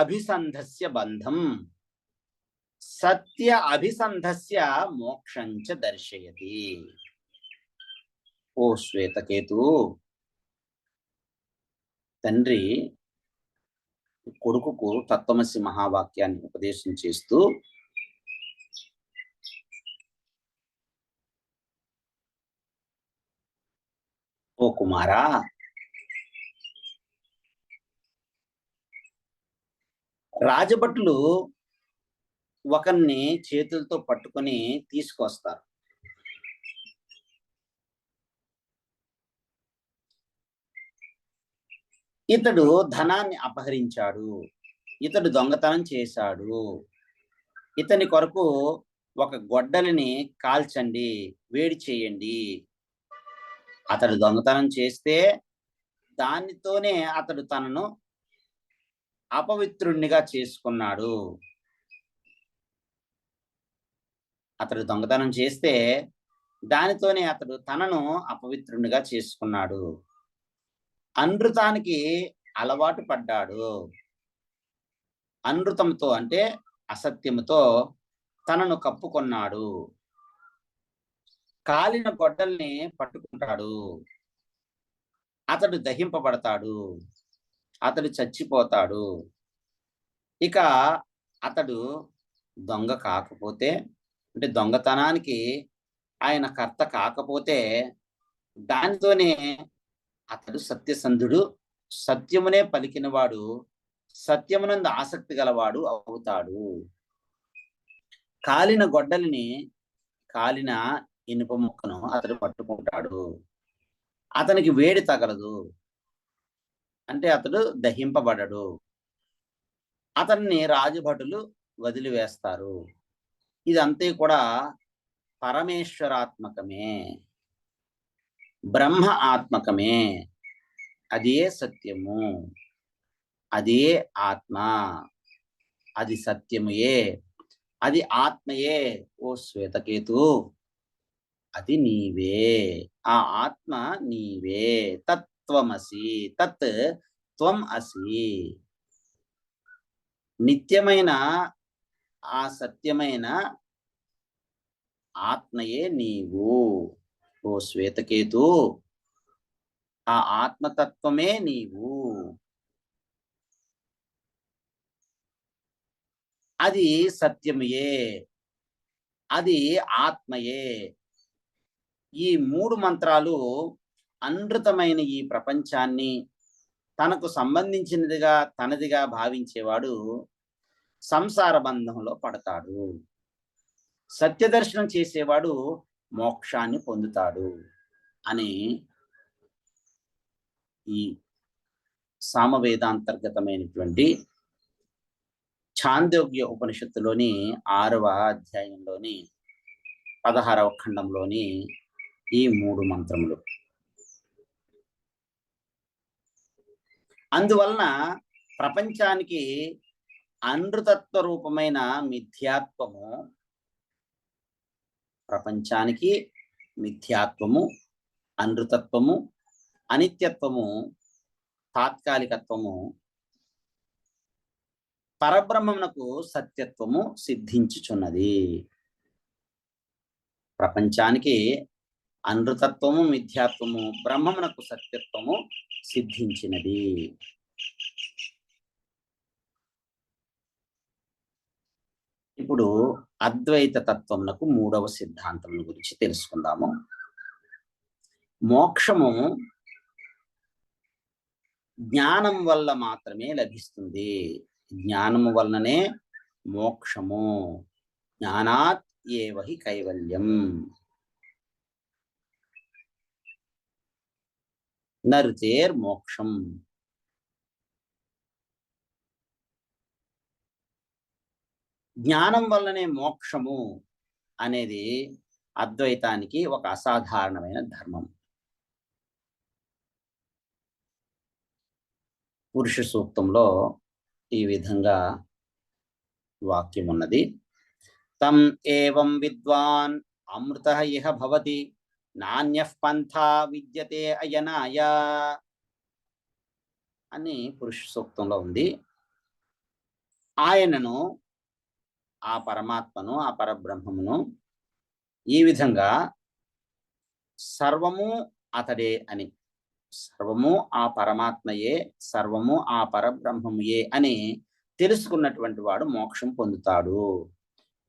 అభిసంధస్య బంధం సత్య అభిసంధస్య మోక్షం చ దర్శయతి. ఓ శ్వేతకేతు, తండ్రి కొడుకుకు తత్వమసి మహావాక్యాన్ని ఉపదేశం చేస్తూ ఓ కుమారా, రాజభటులు ఒకరిని చేతులతో పట్టుకొని తీసుకొస్తారు. ఇతడు ధనాన్ని అపహరించాడు, ఇతడు దొంగతనం చేశాడు, ఇతని కొరకు ఒక గొడ్డలిని కాల్చండి, వేడి చేయండి. అతడు దొంగతనం చేస్తే దానితోనే అతడు తనను అపవిత్రుణ్ణిగా చేసుకున్నాడు. అతడు దొంగతనం చేస్తే దానితోనే అతడు తనను అపవిత్రుణ్ణిగా చేసుకున్నాడు. అనృతానికి అలవాటు పడ్డాడు. అనృతంతో అంటే అసత్యముతో తనను కప్పుకొన్నాడు. కాలిన గొడ్డల్ని పట్టుకుంటాడు, అతడు దహింపబడతాడు, అతడు చచ్చిపోతాడు. ఇక అతడు దొంగ కాకపోతే, అంటే దొంగతనానికి ఆయన కర్త కాకపోతే, దానితోనే అతడు సత్యసంధుడు, సత్యమునే పలికినవాడు, సత్యమునందు ఆసక్తి గలవాడు అవుతాడు. కాలిన గొడ్డలిని, కాలిన ఇనుప ముక్కను అతడు పట్టుకుంటాడు, అతనికి వేడి తగలదు, అంటే అతడు దహింపబడడు, అతన్ని రాజభటులు వదిలివేస్తారు. ఇదంతా కూడా పరమేశ్వరాత్మకమే, బ్రహ్మ ఆత్మకమే. అదే సత్యము, అదే ఆత్మ, అది సత్యముయే, అది ఆత్మయే. ఓ శ్వేతకేతు, అది నీవే, ఆ ఆత్మ నీవే. తత్వమసి, తత్ త్వం అసి. నిత్యమైన ఆ సత్యమైన ఆత్మయే నీవు. ఓ శ్వేతకేతు, ఆ ఆత్మతత్వమే నీవు. అది సత్యముయే, అది ఆత్మయే. ఈ 3 మంత్రాలు అనృతమైన ఈ ప్రపంచాన్ని తనకు సంబంధించినదిగా, తనదిగా భావించేవాడు సంసార బంధంలో పడతాడు. సత్యదర్శనం చేసేవాడు మోక్షాన్ని పొందుతాడు అని ఈ సామవేదాంతర్గతమైనటువంటి ఛాందోగ్య ఉపనిషత్తులోని 6వ అధ్యాయంలోని 16వ ఖండంలోని ఈ 3 మంత్రములు. అందువలన ప్రపంచానికి అనృతత్వ రూపమైన మిథ్యాత్వము, ప్రపంచానికి మిథ్యాత్వము, అనృతత్వము, అనిత్యత్వము, తాత్కాలికత్వము, పరబ్రహ్మమునకు సత్యత్వము సిద్ధించుచున్నది. ప్రపంచానికి అనృతత్వము, మిథ్యాత్వము, బ్రహ్మమునకు సత్యత్వము సిద్ధించినది. ఇప్పుడు అద్వైత తత్వమునకు 3వ సిద్ధాంతం గురించి తెలుసుకుందాము. మోక్షము జ్ఞానం వల్ల మాత్రమే లభిస్తుంది. జ్ఞానము వలననే మోక్షము. జ్ఞానాత్ ఏవ హి కైవల్యం. నరుతేర్ మోక్షం. జ్ఞానం వల్లనే మోక్షము అనేది అద్వైతానికి ఒక అసాధారణమైన ధర్మం. పురుష సూక్తంలో ఈ విధంగా వాక్యం ఉన్నది. తం ఏవం విద్వాన్ అమృతః ఇహ భవతి నాన్యః పంథా విద్యతే అయనాయ అని పురుష సూక్తంలో ఉంది. ఆయనను, ఆ పరమాత్మను, ఆ పరబ్రహ్మమును ఈ విధంగా సర్వము అతడే అని, సర్వము ఆ పరమాత్మయే, సర్వము ఆ పరబ్రహ్మముయే అని తెలుసుకున్నటువంటి వాడు మోక్షం పొందుతాడు,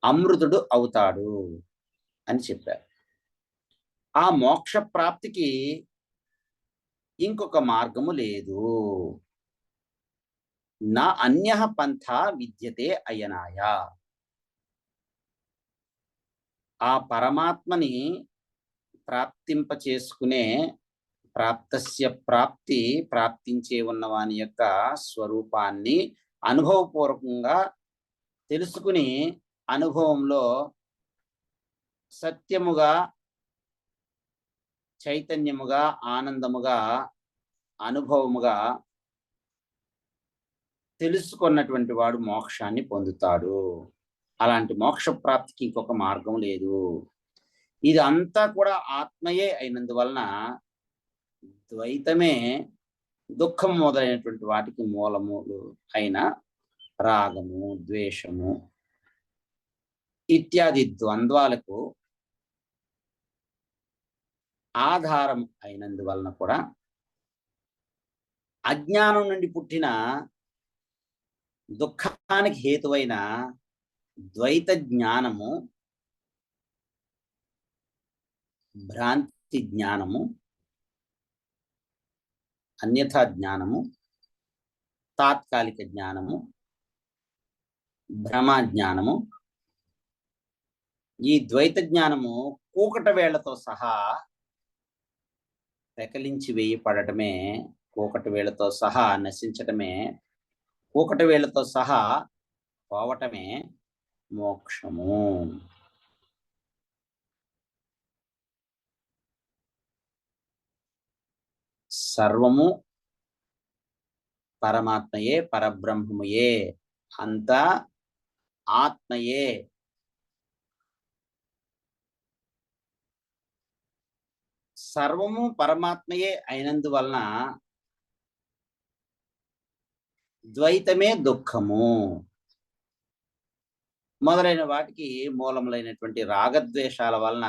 అమృతుడు అవుతాడు అని చెప్పారు. ఆ మోక్ష ప్రాప్తికి ఇంకొక మార్గము లేదు. నా అన్యః పంథా విద్యతే అయనాయ. ఆ పరమాత్మని ప్రాప్తింప చేసుకునే, ప్రాప్తస్య ప్రాప్తి, ప్రాప్తించే ఉన్నవాని యొక్క స్వరూపాన్ని అనుభవపూర్వకంగా తెలుసుకుని, అనుభవంలో సత్యముగా, చైతన్యముగా, ఆనందముగా, అనుభవముగా తెలుసుకున్నటువంటి వాడు మోక్షాన్ని పొందుతాడు. అలాంటి మోక్ష ప్రాప్తికి ఇంకొక మార్గం లేదు. ఇది అంతా కూడా ఆత్మయే అయినందువలన ద్వైతమే దుఃఖం మొదలైనటువంటి వాటికి మూలములు అయిన రాగము, ద్వేషము ఇత్యాది ద్వంద్వాలకు ఆధారం అయినందువలన కూడా అజ్ఞానం నుండి పుట్టిన దుఃఖానికి హేతువైన ద్వైత జ్ఞానము, భ్రాంతి జ్ఞానము, అన్యథా జ్ఞానము, తాత్కాలిక జ్ఞానము, భ్రమ జ్ఞానము, ఈ ద్వైత జ్ఞానము కూకట వేళ్లతో సహా పెకలించి వేయపడటమే, కూకట వేళ్లతో సహా నశించటమే, కూకట వేళ్లతో సహా పోవటమే మోక్షము. సర్వము పరమాత్మయే, పరబ్రహ్మముయే, అంతా ఆత్మయే. సర్వము పరమాత్మయే అయినందువలన ద్వైతమే దుఃఖము మొదలైన వాటికి మూలములైనటువంటి రాగద్వేషాల వలన,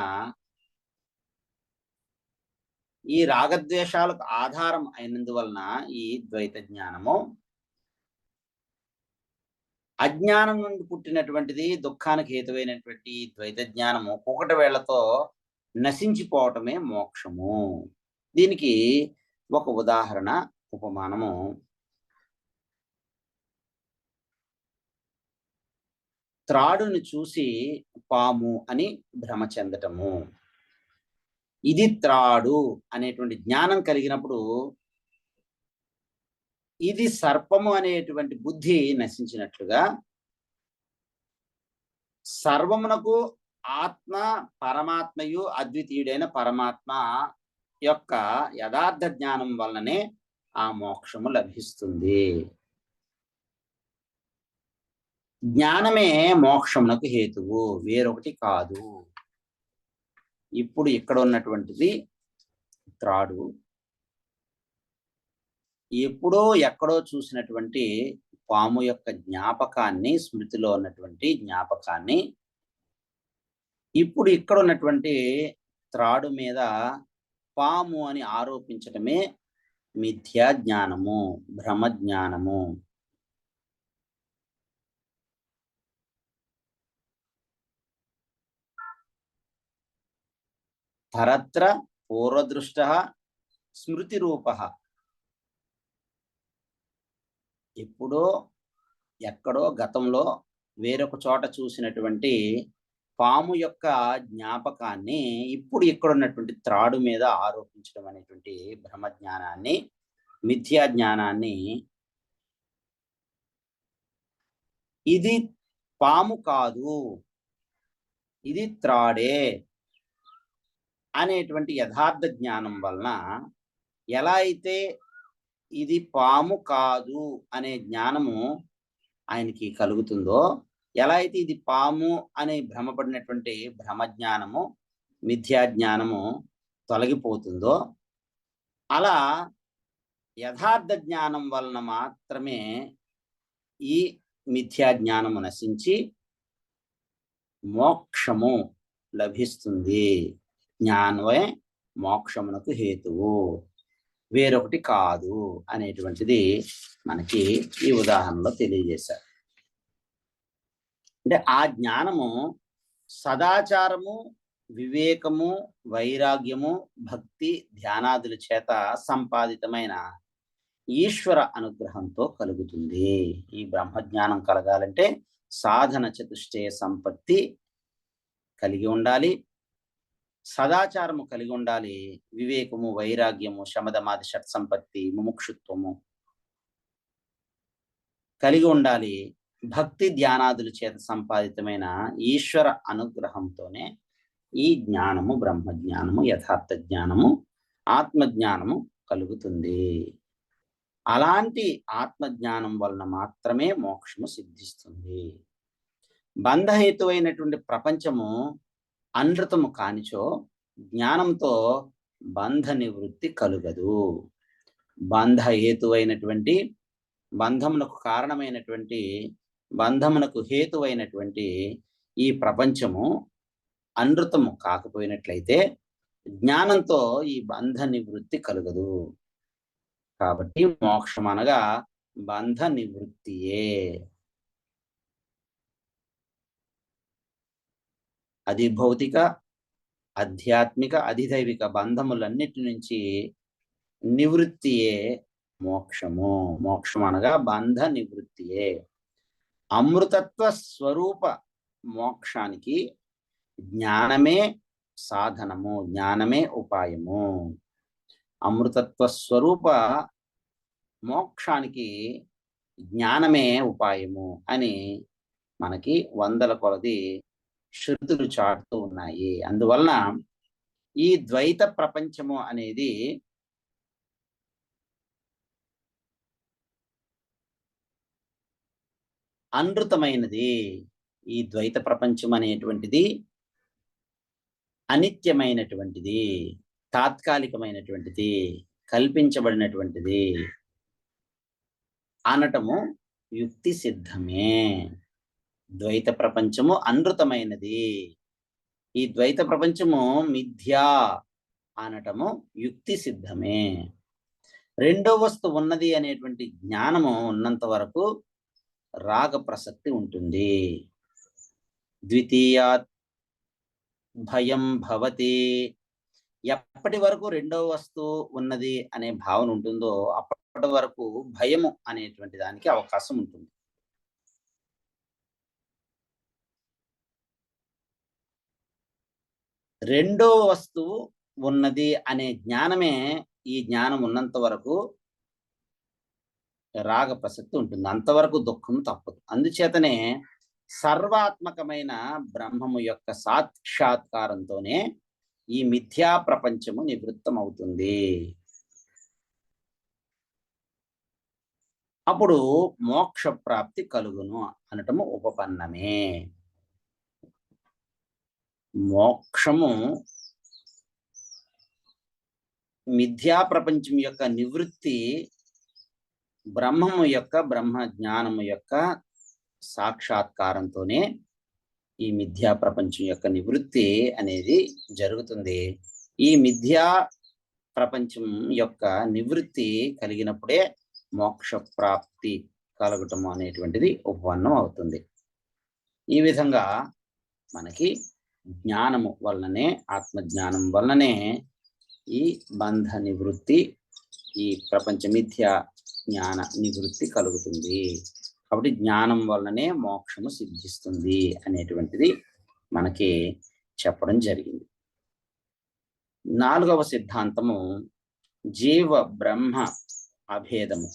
ఈ రాగద్వేషాలకు ఆధారం అయినందువలన ఈ ద్వైత జ్ఞానము, అజ్ఞానం నుండి పుట్టినటువంటిది దుఃఖానికి హేతువైనటువంటి ద్వైత జ్ఞానము కూకట వేళ్లతో నశించిపోవటమే మోక్షము. దీనికి ఒక ఉదాహరణ, ఉపమానము. త్రాడును చూసి పాము అని భ్రమ చెందటము. ఇది త్రాడు అనేటువంటి జ్ఞానం కలిగినప్పుడు ఇది సర్పము అనేటువంటి బుద్ధి నశించినట్లుగా, సర్వమునకు ఆత్మ పరమాత్మయు అద్వితీయుడైన పరమాత్మ యొక్క యథార్థ జ్ఞానం వలననే ఆ మోక్షము లభిస్తుంది. జ్ఞానమే మోక్షమునకు హేతువు, వేరొకటి కాదు. ఇప్పుడు ఇక్కడ ఉన్నటువంటిది త్రాడు, ఎప్పుడో ఎక్కడో చూసినటువంటి పాము యొక్క జ్ఞాపకాన్ని, స్మృతిలో ఉన్నటువంటి జ్ఞాపకాన్ని ఇప్పుడు ఇక్కడ ఉన్నటువంటి త్రాడు మీద పాము అని ఆరోపించటమే మిథ్యా జ్ఞానము, భ్రమ జ్ఞానము. పరత్ర పూర్వదృష్ట స్మృతి రూప. ఎప్పుడో ఎక్కడో గతంలో వేరొక చోట చూసినటువంటి పాము యొక్క జ్ఞాపకాన్ని ఇప్పుడు ఇక్కడ ఉన్నటువంటి త్రాడు మీద ఆరోపించడం అనేటువంటి భ్రమ జ్ఞానాన్ని, మిథ్యా జ్ఞానాన్ని, ఇది పాము కాదు, ఇది త్రాడే అనేటువంటి యథార్థ జ్ఞానం వలన, ఎలా అయితే ఇది పాము కాదు అనే జ్ఞానము ఆయనకి కలుగుతుందో, ఎలా అయితే ఇది పాము అని భ్రమపడినటువంటి భ్రమ జ్ఞానము, మిథ్యా జ్ఞానము తొలగిపోతుందో, అలా యథార్థ జ్ఞానం వలన మాత్రమే ఈ మిథ్యా జ్ఞానము నశించి మోక్షము లభిస్తుంది. జ్ఞానమే మోక్షమునకు హేతువు, వేరొకటి కాదు అనేటువంటిది మనకి ఈ ఉదాహరణలో తెలియజేశారు. అంటే ఆ జ్ఞానము సదాచారము, వివేకము, వైరాగ్యము, భక్తి, ధ్యానాదుల చేత సంపాదితమైన ఈశ్వర అనుగ్రహంతో కలుగుతుంది. ఈ బ్రహ్మజ్ఞానం కలగాలంటే సాధన చతుష్టయ సంపత్తి కలిగి ఉండాలి, సదాచారము కలిగి ఉండాలి, వివేకము, వైరాగ్యము, శమదమాది షట్సంపత్తి, ముముక్షుత్వము కలిగి ఉండాలి. భక్తి ధ్యానాదుల చేత సంపాదితమైన ఈశ్వర అనుగ్రహంతోనే ఈ జ్ఞానము, బ్రహ్మజ్ఞానము, యథార్థ జ్ఞానము, ఆత్మజ్ఞానము కలుగుతుంది. అలాంటి ఆత్మజ్ఞానం వలన మాత్రమే మోక్షము సిద్ధిస్తుంది. బంధహేతువైనటువంటి ప్రపంచము అనృతము కానిచో జ్ఞానంతో బంధ నివృత్తి కలుగదు. బంధహేతువైనటువంటి, బంధమునకు కారణమైనటువంటి, బంధమునకు హేతువైనటువంటి ఈ ప్రపంచము అనృతము కాకపోయినట్లయితే జ్ఞానంతో ఈ బంధ నివృత్తి కలుగదు. కాబట్టి మోక్షం అనగా బంధ నివృత్తియే. అది భౌతిక, ఆధ్యాత్మిక, అధిదైవిక బంధములన్నిటి నుంచి నివృత్తియే మోక్షము. మోక్షం అనగా బంధ నివృత్తియే. అమృతత్వ స్వరూప మోక్షానికి జ్ఞానమే సాధనము, జ్ఞానమే ఉపాయము. అమృతత్వ స్వరూప మోక్షానికి జ్ఞానమే ఉపాయము అని మనకి వందల కొలది శృతులు చాటుతూ ఉన్నాయి. అందువలన ఈ ద్వైత ప్రపంచము అనేది అనృతమైనది. ఈ ద్వైత ప్రపంచం అనేటువంటిది అనిత్యమైనటువంటిది, తాత్కాలికమైనటువంటిది, కల్పించబడినటువంటిది అనటము యుక్తి సిద్ధమే. ద్వైత ప్రపంచము అనృతమైనది, ఈ ద్వైత ప్రపంచము మిథ్యా అనటము యుక్తి సిద్ధమే. రెండో వస్తువు ఉన్నది అనేటువంటి జ్ఞానము ఉన్నంత వరకు రాగ ప్రసక్తి ఉంటుంది. ద్వితీయాత్ భయం భవతి. ఎప్పటి వరకు రెండో వస్తువు ఉన్నది అనే భావన ఉంటుందో అప్పటి వరకు భయము అనేటువంటి దానికి అవకాశం ఉంటుంది. రెండో వస్తువు ఉన్నది అనే జ్ఞానమే, ఈ జ్ఞానం ఉన్నంత వరకు రాగ ప్రసక్తి ఉంటుంది. అంతవరకు దుఃఖం తప్పదు. అందుచేతనే సర్వాత్మకమైన బ్రహ్మము యొక్క సాక్షాత్కారంతోనే ఈ మిథ్యా ప్రపంచము నివృత్తం అవుతుంది. అప్పుడు మోక్ష ప్రాప్తి కలుగును అనటము ఉపపన్నమే. మోక్షము మిథ్యా ప్రపంచం యొక్క నివృత్తి బ్రహ్మము యొక్క, బ్రహ్మ జ్ఞానము యొక్క సాక్షాత్కారంతోనే ఈ మిథ్యా ప్రపంచం యొక్క నివృత్తి అనేది జరుగుతుంది. ఈ మిథ్యా ప్రపంచం యొక్క నివృత్తి కలిగినప్పుడే మోక్ష ప్రాప్తి కలగటము అనేటువంటిది ఉపపన్నం అవుతుంది. ఈ విధంగా మనకి జ్ఞానము వలననే, ఆత్మజ్ఞానం వలననే ఈ బంధ నివృత్తి, ఈ ప్రపంచ మిథ్యా జ్ఞాన నివృత్తి కలుగుతుంది. కాబట్టి జ్ఞానం వలననే మోక్షము సిద్ధిస్తుంది అనేటువంటిది మనకి చెప్పడం జరిగింది. నాలుగవ సిద్ధాంతము జీవ బ్రహ్మ అభేదము.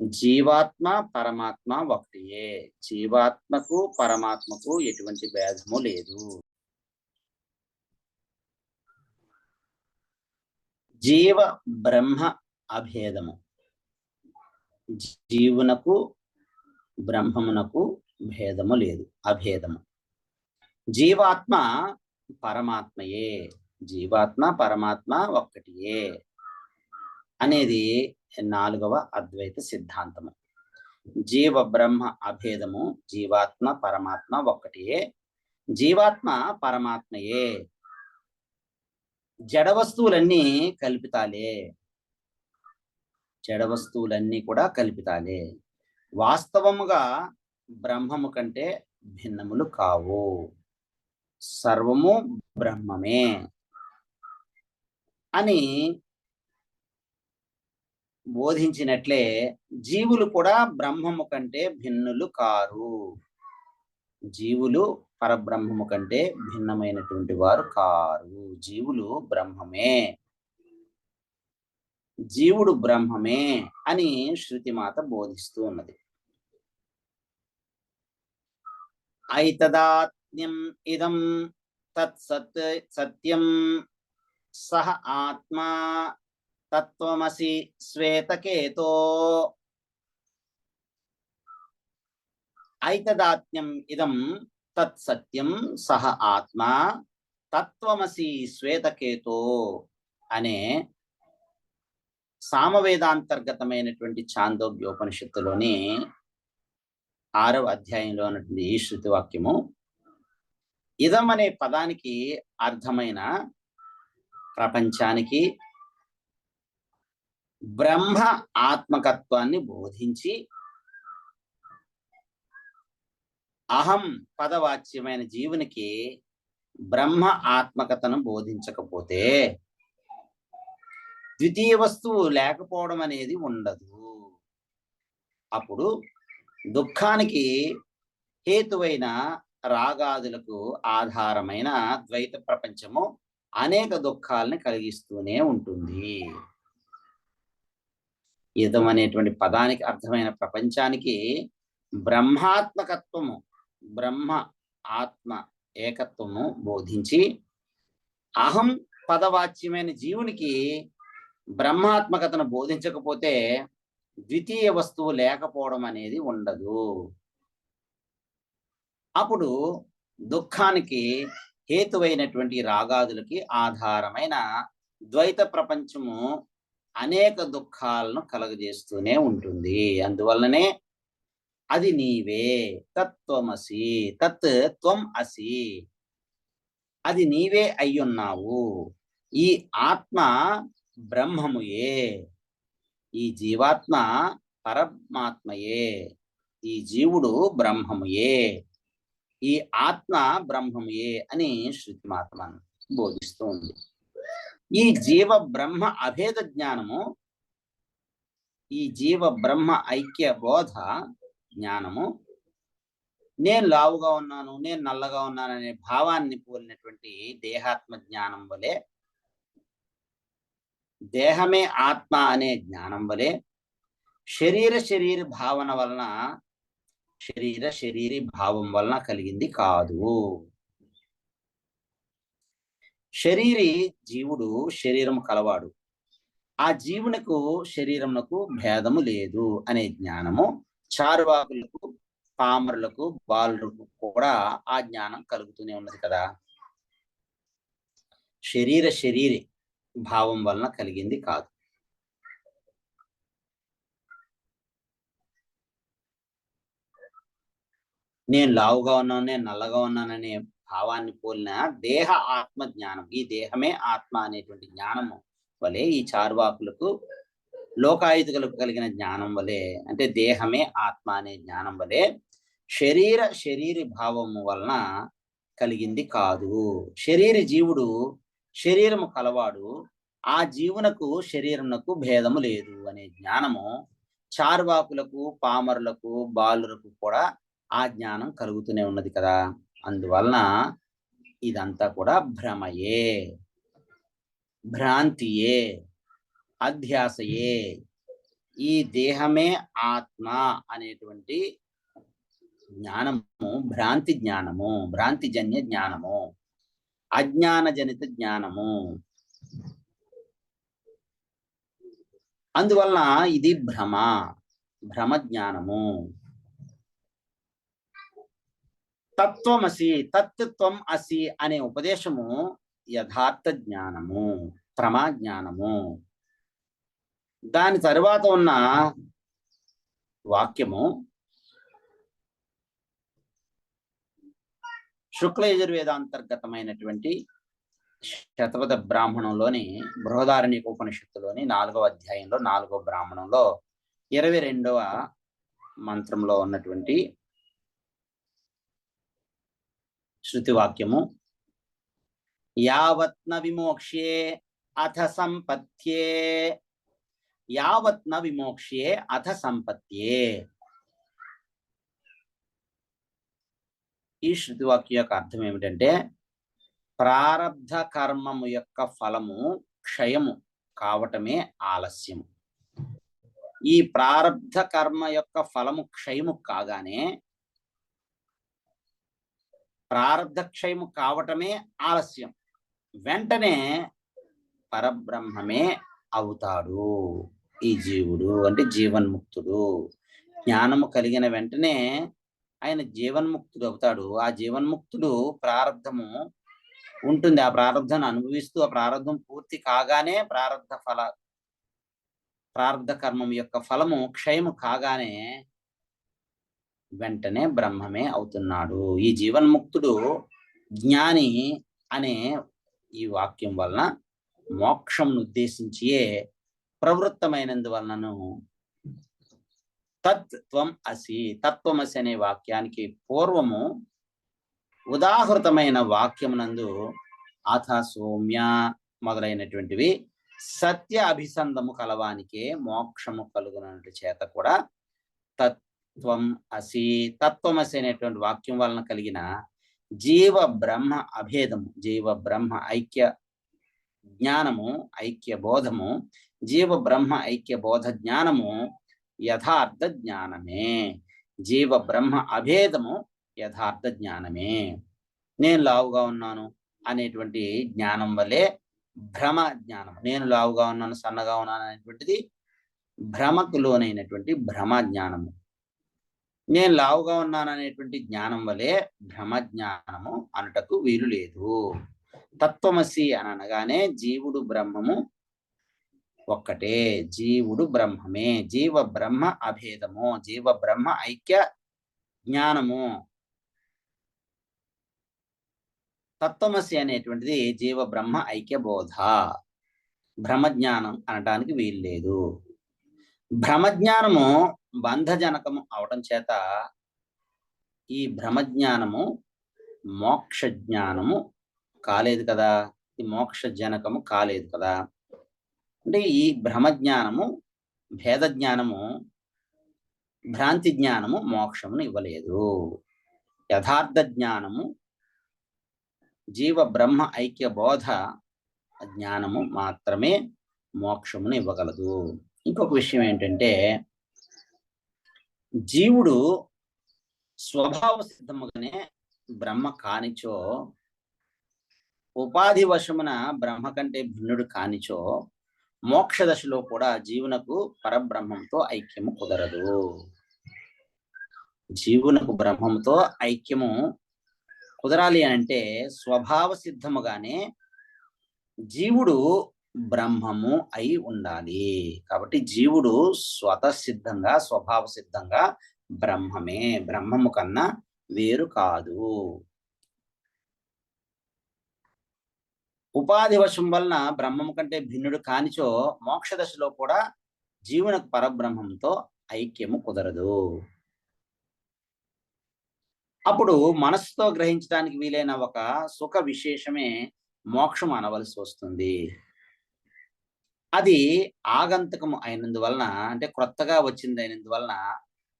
జీవాత్మ పరమాత్మ ఒకటియే. జీవాత్మకు పరమాత్మకు ఎటువంటి భేదము లేదు. జీవ బ్రహ్మ అభేదము. జీవునకు బ్రహ్మమునకు భేదము లేదు, అభేదము. జీవాత్మ పరమాత్మయే, జీవాత్మ పరమాత్మ ఒక్కటియే అనేది నాలుగవ అద్వైత సిద్ధాంతము. జీవ బ్రహ్మ అభేదము, జీవాత్మ పరమాత్మ ఒక్కటియే, జీవాత్మ పరమాత్మయే. జడ వస్తువులన్నీ కల్పితాలే, జడ వస్తువులన్నీ కూడా కల్పితాలే. వాస్తవముగా బ్రహ్మము కంటే భిన్నములు కావు, సర్వము బ్రహ్మమే అని బోధించినట్లే జీవులు కూడా బ్రహ్మము కంటే భిన్నులు కారు. జీవులు పరబ్రహ్మము కంటే భిన్నమైనటువంటి వారు కారు. జీవులు బ్రహ్మమే, జీవుడు బ్రహ్మమే అని శృతిమాత బోధిస్తూ ఉన్నది. ఐతదాత్మ్యం ఇదం తత్సత్ సత్యం సహ ఆత్మా తత్వమసి శ్వేతకేతో. ఐతదాత్మ్యం ఇదం తత్సత్యం సహ ఆత్మా తత్వమసి శ్వేతకేతో అనే సామవేదాంతర్గతమైనటువంటి ఛాందోగ్యోపనిషత్తులోని 6వ అధ్యాయంలో ఉన్నటువంటి ఈ శృతి వాక్యము ఇదం అనే పదానికి అర్థమైన ప్రపంచానికి బ్రహ్మ ఆత్మకత్వాన్ని బోధించి అహం పదవాచ్యమైన జీవునికి బ్రహ్మ ఆత్మకతను బోధించకపోతే ద్వితీయ వస్తువు లేకపోవడం అనేది ఉండదు. అప్పుడు దుఃఖానికి హేతువైన రాగాదులకు ఆధారమైన ద్వైత ప్రపంచము అనేక దుఃఖాలని కలిగిస్తూనే ఉంటుంది. ఇదం అనేటువంటి పదానికి అర్థమైన ప్రపంచానికి బ్రహ్మాత్మకత్వము, బ్రహ్మ ఆత్మ ఏకత్వము బోధించి అహం పదవాచ్యమైన జీవునికి బ్రహ్మాత్మకతను బోధించకపోతే ద్వితీయ వస్తువు లేకపోవడం అనేది ఉండదు. అప్పుడు దుఃఖానికి హేతువైనటువంటి రాగాదులకి ఆధారమైన ద్వైత ప్రపంచము అనేక దుఃఖాలను కలగజేస్తూనే ఉంటుంది. అందువల్లనే అది నీవే, తత్వమసి, తత్ త్వం అసి, అది నీవే అయ్యున్నావు. ఈ ఆత్మ బ్రహ్మముయే, ఈ జీవాత్మ పరమాత్మయే, ఈ జీవుడు బ్రహ్మముయే, ఈ ఆత్మ బ్రహ్మముయే అని శృతి మాత్రం బోధిస్తూ ఉంది. ఈ జీవ బ్రహ్మ అభేద జ్ఞానము, ఈ జీవ బ్రహ్మ ఐక్య బోధ జ్ఞానము నేను లావుగా ఉన్నాను, నేను నల్లగా ఉన్నాను అనే భావాన్ని పోలినటువంటి దేహాత్మ జ్ఞానం వలె, దేహమే ఆత్మ అనే జ్ఞానం వలె శరీర భావన వలన, శరీరీ భావం వలన కలిగింది కాదు. శరీరి జీవుడు శరీరము కలవాడు, ఆ జీవునకు శరీరమునకు భేదము లేదు అనే జ్ఞానము చారువాకులకు, పామరులకు, బాలులకు కూడా ఆ జ్ఞానం కలుగుతూనే ఉన్నది కదా. శరీరీ భావం వలన కలిగింది కాదు. నేను లావుగా ఉన్నాను, నేను నల్లగా ఉన్నాననే భావాన్ని పోలిన దేహ ఆత్మ జ్ఞానం, ఈ దేహమే ఆత్మ అనేటువంటి జ్ఞానము వలె, ఈ చార్వాకులకు, లోకాయుతులకు కలిగిన జ్ఞానం వలె, అంటే దేహమే ఆత్మ అనే జ్ఞానం వలె శరీరి భావము వలన కలిగింది కాదు. శరీరి జీవుడు శరీరము కలవాడు, ఆ జీవునకు శరీరమునకు భేదము లేదు అనే జ్ఞానము చార్వాకులకు, పామరులకు, బాలులకు కూడా ఆ జ్ఞానం కలుగుతూనే ఉన్నది కదా. అందువలన ఇదంతా కూడా భ్రమయే, భ్రాంతియే, అధ్యాసయే. ఈ దేహమే ఆత్మ అనేటువంటి జ్ఞానము భ్రాంతి జ్ఞానము, భ్రాంతిజన్య జ్ఞానము, అజ్ఞానజనిత జ్ఞానము. అందువలన ఇది భ్రమ జ్ఞానము. తత్వమసి, తత్వం అసి అనే ఉపదేశము యథార్థ జ్ఞానము, ప్రమా జ్ఞానము. దాని తరువాత ఉన్న వాక్యము శుక్ల యజుర్వేదాంతర్గతమైనటువంటి శతపథ బ్రాహ్మణంలోని బృహదారణ్యక ఉపనిషత్తులోని 4వ అధ్యాయంలో 4వ బ్రాహ్మణంలో 22వ మంత్రంలో ఉన్నటువంటి శృతి వాక్యము, యావత్న విమోక్ష్యే అథ సంపత్యే, యావత్న విమోక్ష్యే అథ సంపత్యే. ఈ శృతి వాక్య యొక్క అర్థం ఏమిటంటే, ప్రారబ్ధ కర్మము యొక్క ఫలము క్షయము కావటమే ఆలస్యము. ఈ ప్రారబ్ధ కర్మ యొక్క ఫలము క్షయము కాగానే, ప్రారబ్ధ క్షయము కావటమే ఆలస్యం, వెంటనే పరబ్రహ్మమే అవుతాడు ఈ జీవుడు, అంటే జీవన్ముక్తుడు. జ్ఞానము కలిగిన వెంటనే ఆయన జీవన్ముక్తుడు అవుతాడు. ఆ జీవన్ముక్తుడు ప్రారబ్ధము ఉంటుంది, ఆ ప్రారబ్ధాన్ని అనుభవిస్తూ, ఆ ప్రారబ్ధం పూర్తి కాగానే ప్రారబ్ధ కర్మం యొక్క ఫలము క్షయము కాగానే వెంటనే బ్రహ్మమే అవుతున్నాడు. ఈ జీవన్ముక్తుడు జ్ఞాని అనే ఈ వాక్యం వలన మోక్షంను ఉద్దేశించియే ప్రవృత్తమైనందువలనను తత్వం అసి, తత్వమసి అనే వాక్యానికి పూర్వము ఉదాహృతమైన వాక్యమునందు అథ సౌమ్య మొదలైనటువంటివి సత్య అభిసంధము కలవానికే మోక్షము కలుగునట్టు చేత కూడా తత్వం అసి, తత్వమసి అనేటువంటి వాక్యం వలన కలిగిన జీవ బ్రహ్మ అభేదము, జీవ బ్రహ్మ ఐక్య జ్ఞానము, ఐక్య బోధము, జీవ బ్రహ్మ ఐక్య బోధ జ్ఞానము యథార్థ జ్ఞానమే. జీవ బ్రహ్మ అభేదము యథార్థ జ్ఞానమే. నేను లావుగా ఉన్నాను అనేటువంటి జ్ఞానం వల్లే భ్రమ జ్ఞానం, నేను లావుగా ఉన్నాను సన్నగా ఉన్నాను అనేటువంటిది భ్రమకు లోనైనటువంటి భ్రమ జ్ఞానము. నేను లావుగా ఉన్నాను అనేటువంటి జ్ఞానం వలె భ్రమ జ్ఞానము అనుటకు వీలు లేదు. తత్వమసి అని అనగానే జీవుడు బ్రహ్మము ఒక్కటే, జీవుడు బ్రహ్మమే. జీవ బ్రహ్మ అభేదము, జీవ బ్రహ్మ ఐక్య జ్ఞానము. తత్వమసి అనేటువంటిది జీవ బ్రహ్మ ఐక్య బోధ, భ్రమ జ్ఞానం అనటానికి వీలు లేదు. భ్రమజ్ఞానము బంధజనకము అవటం చేత ఈ భ్రమజ్ఞానము మోక్ష జ్ఞానము కాలేదు కదా, ఈ మోక్ష జనకము కాలేదు కదా. అంటే ఈ భ్రమజ్ఞానము, భేద జ్ఞానము, భ్రాంతి జ్ఞానము మోక్షమును ఇవ్వలేదు. యథార్థ జ్ఞానము, జీవ బ్రహ్మ ఐక్య బోధ జ్ఞానము మాత్రమే మోక్షమును ఇవ్వగలదు. ఇంకొక విషయం ఏంటంటే, జీవుడు స్వభావ సిద్ధముగానే బ్రహ్మ కానిచో, ఉపాధి వశమున బ్రహ్మ కంటే భిన్నుడు కానిచో, మోక్ష దశలో కూడా జీవునకు పరబ్రహ్మంతో ఐక్యము కుదరదు. జీవునకు బ్రహ్మంతో ఐక్యము కుదరాలి అంటే స్వభావ సిద్ధముగానే జీవుడు బ్రహ్మము అయి ఉండాలి. కాబట్టి జీవుడు స్వతసిద్ధంగా, స్వభావ సిద్ధంగా బ్రహ్మమే, బ్రహ్మము కన్నా వేరు కాదు. ఉపాధి వశం వలన బ్రహ్మము కంటే భిన్నుడు కానిచో మోక్ష దశలో కూడా జీవునకు పరబ్రహ్మంతో ఐక్యము కుదరదు. అప్పుడు మనస్సుతో గ్రహించడానికి వీలైన ఒక సుఖ విశేషమే మోక్షం అనవలసి వస్తుంది. అది ఆగంతకము అయినందువలన, అంటే క్రొత్తగా వచ్చింది అయినందువలన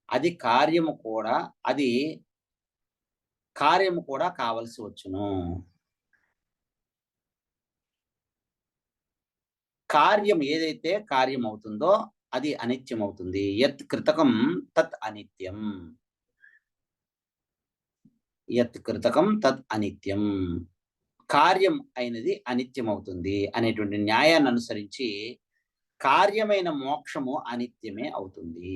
అది కార్యము కూడా కావలసి వచ్చును. కార్యం ఏదైతే కార్యం అవుతుందో అది అనిత్యం అవుతుంది. యత్ కృతకం తత్ అనిత్యం, యత్ కృతకం తత్ అనిత్యం, కార్యం అయినది అనిత్యం అవుతుంది అనేటువంటి న్యాయాన్ని అనుసరించి కార్యమైన మోక్షము అనిత్యమే అవుతుంది.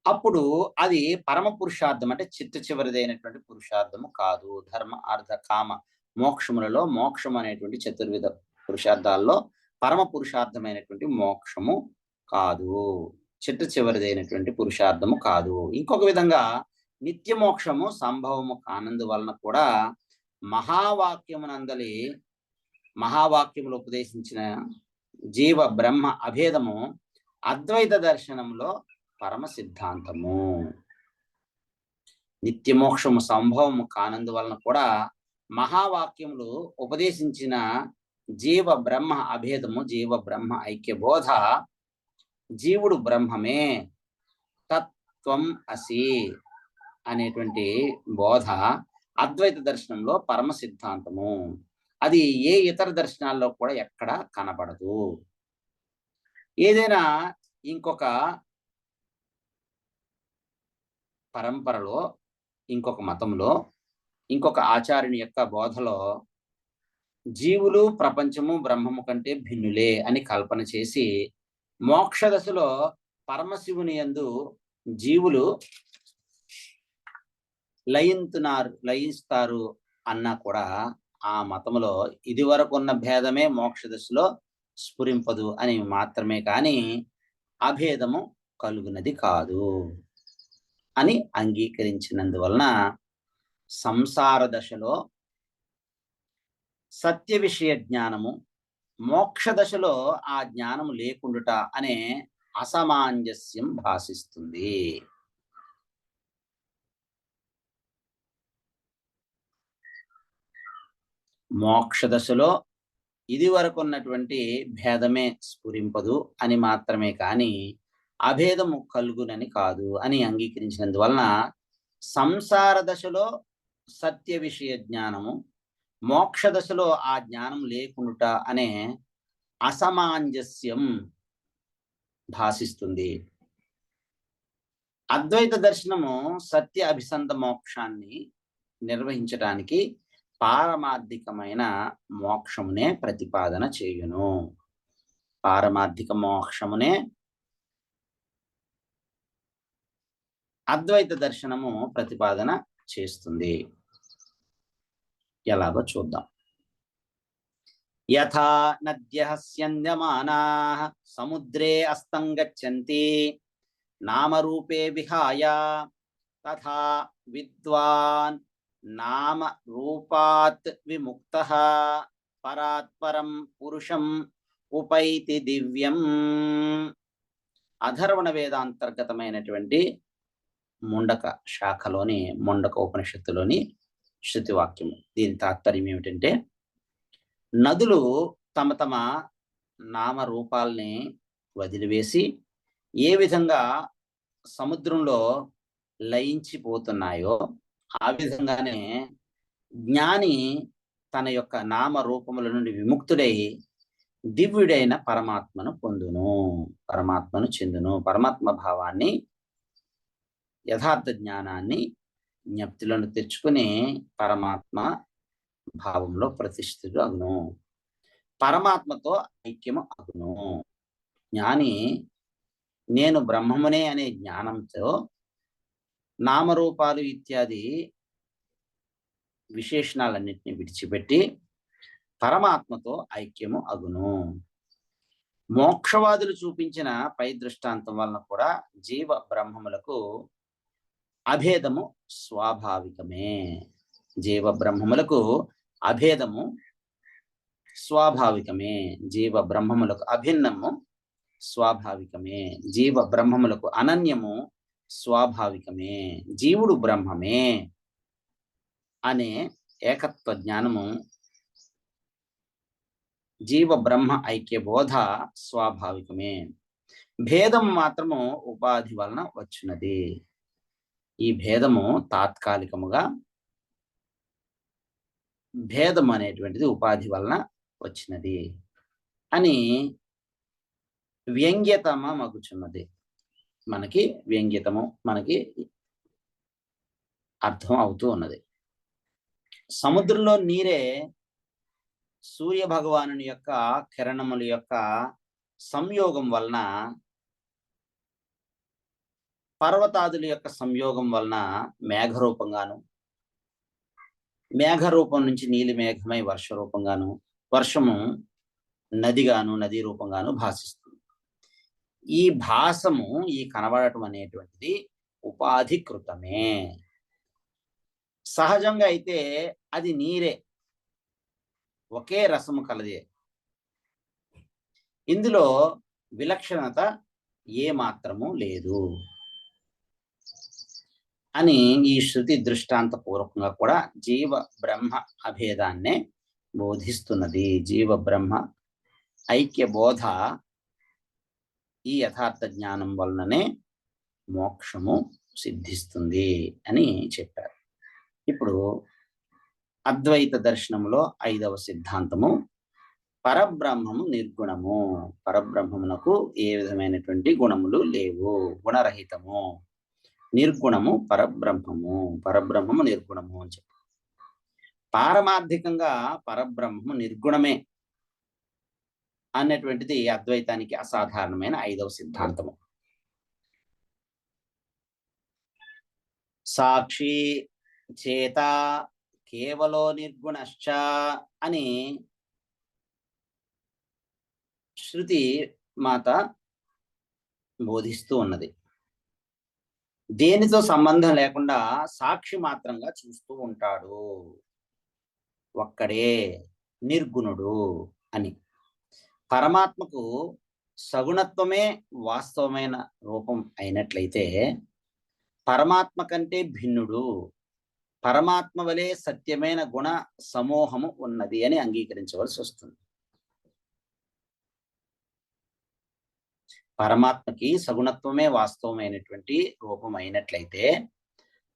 అప్పుడు అది పరమ పురుషార్థం, అంటే చిట్ట చివరిదైనటువంటి పురుషార్థము కాదు. ధర్మ అర్థ కామ మోక్షములలో మోక్షం అనేటువంటి చతుర్విధ పురుషార్థాల్లో పరమ పురుషార్థమైనటువంటి మోక్షము కాదు, చిట్ట చివరిదైనటువంటి పురుషార్థము కాదు. ఇంకొక విధంగా నిత్య మోక్షము సంభవము కానందు వలన కూడా మహావాక్యములు ఉపదేశించిన జీవ బ్రహ్మ అభేదము అద్వైత దర్శనంలో పరమ సిద్ధాంతము. నిత్యమోక్షము సంభవము కానందు వలన కూడా మహావాక్యములు ఉపదేశించిన జీవ బ్రహ్మ అభేదము, జీవ బ్రహ్మ ఐక్య బోధ, జీవుడు బ్రహ్మమే, తత్వం అసి అనేటువంటి బోధ అద్వైత దర్శనంలో పరమ సిద్ధాంతము. అది ఏ ఇతర దర్శనాల్లో కూడా ఎక్కడ కనబడదు. ఏదైనా ఇంకొక పరంపరలో, ఇంకొక మతంలో, ఇంకొక ఆచార్యుని యొక్క బోధలో జీవులు ప్రపంచము బ్రహ్మము కంటే భిన్నులే అని కల్పన చేసి మోక్ష దశలో పరమశివుని యందు జీవులు లయిస్తారు అన్నా కూడా ఆ మతములో ఇది వరకు ఉన్న భేదమే మోక్ష దశలో స్ఫురింపదు అని మాత్రమే కానీ అభేదము కలుగునది కాదు. అని అంగీకరించినందువలన సంసార దశలో సత్య విషయ జ్ఞానము, మోక్ష దశలో ఆ జ్ఞానము లేకుండుట అనే అసమాంజస్యం భాసిస్తుంది. మోక్ష దశలో ఇది వరకు ఉన్నటువంటి భేదమే స్ఫురింపదు అని మాత్రమే కాని అభేదము కలుగునని కాదు అని అంగీకరించినందువలన సంసార దశలో సత్య విషయ జ్ఞానము, మోక్ష దశలో ఆ జ్ఞానం లేకుండుట అనే అసమాంజస్యం భాసిస్తుంది. అద్వైత దర్శనము సత్య అభిసంధ మోక్షాన్ని నిర్వహించడానికి పారమార్థికమైన మోక్షమునే ప్రతిపాదన చేయును. పారమార్థిక మోక్షమునే అద్వైత దర్శనము ప్రతిపాదన చేస్తుంది. ఎలాగో చూద్దాం. యథా నద్యః స్యంద్యమానాః సముద్రే అస్తం గచ్చంతి నామరూపే విహాయ తథా విద్వాన్ నామ రూపాత్ విముక్తః పరాత్పరం పురుషం ఉపైతి దివ్యం. అధర్వణ వేదాంతర్గతమైనటువంటి ముండక శాఖలోని ముండక ఉపనిషత్తులోని శృతివాక్యము. దీని తాత్పర్యం ఏమిటంటే, నదులు తమ తమ నామరూపాల్ని వదిలివేసి ఏ విధంగా సముద్రంలో లయించిపోతున్నాయో ఆ విధంగానే జ్ఞాని తన యొక్క నామరూపముల నుండి విముక్తుడై దివ్యుడైన పరమాత్మను పొందును, పరమాత్మను చెందును. పరమాత్మ భావాన్ని, యథార్థ జ్ఞానాన్ని జ్ఞప్తిలను తెచ్చుకుని పరమాత్మ భావంలో ప్రతిష్ఠితుడు అగును, పరమాత్మతో ఐక్యము అగును. జ్ఞాని నేను బ్రహ్మమునే అనే జ్ఞానంతో నామరూపాలు ఇత్యాది విశేషణాలన్నింటినీ విడిచిపెట్టి పరమాత్మతో ఐక్యము అగును. మోక్షవాదులు చూపించిన పై దృష్టాంతం వలన కూడా జీవ బ్రహ్మములకు అభేదము స్వాభావికమే. జీవ బ్రహ్మములకు అభేదము స్వాభావికమే. జీవ బ్రహ్మములకు అభిన్నము స్వాభావికమే. జీవ బ్రహ్మములకు అనన్యము స్వాభావికమే. జీవుడు బ్రహ్మమే అనే ఏకత్వ జ్ఞానము, జీవ బ్రహ్మ ఐక్య బోధ స్వాభావికమే. భేదము మాత్రము ఉపాధి వలన వచ్చినది. ఈ భేదము తాత్కాలికముగా, భేదం అనేటువంటిది ఉపాధి వలన వచ్చినది అని వ్యంగ్యతమ మగుచున్నది. మనకి వ్యంగ్యతము మనకి అర్థం అవుతూ ఉన్నది. సముద్రంలో నీరే సూర్య భగవాను యొక్క కిరణముల యొక్క సంయోగం వలన, పర్వతాదుల యొక్క సంయోగం వలన మేఘరూపంగాను, మేఘరూపం నుంచి నీలి మేఘమై వర్ష రూపంగాను, వర్షము నదిగాను, నదీ రూపంగాను భాషిస్తుంది. ఈ భాసము, ఈ కనబడటం అనేటువంటిది ఉపాధికృతమే. సహజంగా అయితే అది నీరే, ఒకే రసము కలదే. ఇందులో విలక్షణత ఏ మాత్రము లేదు అని ఈ శృతి దృష్టాంత పూర్వకంగా కూడా జీవ బ్రహ్మ అభేదాన్నే బోధిస్తున్నది. జీవ బ్రహ్మ ఐక్య బోధ ఈ యథార్థ జ్ఞానం వలననే మోక్షము సిద్ధిస్తుంది అని చెప్పారు. ఇప్పుడు అద్వైత దర్శనములో 5వ సిద్ధాంతము పరబ్రహ్మము నిర్గుణము. పరబ్రహ్మమునకు ఏ విధమైనటువంటి గుణములు లేవు, గుణరహితము. నిర్గుణము పరబ్రహ్మము, పరబ్రహ్మము నిర్గుణము అని చెప్పి, పారమార్థికంగా పరబ్రహ్మము నిర్గుణమే అన్నటువంటిది అద్వైతానికి అసాధారణమైన 5వ సిద్ధాంతము. సాక్షి చేత కేవలో నిర్గుణశ్చ అని శృతి మాత బోధిస్తూ ఉన్నది. దేనితో సంబంధం లేకుండా సాక్షి మాత్రంగా చూస్తూ ఉంటాడు, ఒక్కడే నిర్గుణుడు అని. పరమాత్మకు సగుణత్వమే వాస్తవమైన రూపం అయినట్లయితే పరమాత్మ కంటే భిన్నుడు, పరమాత్మ వలె సత్యమైన గుణ సమూహము ఉన్నది అని అంగీకరించవలసి వస్తుంది. పరమాత్మకి సగుణత్వమే వాస్తవమైనటువంటి రూపం అయినట్లయితే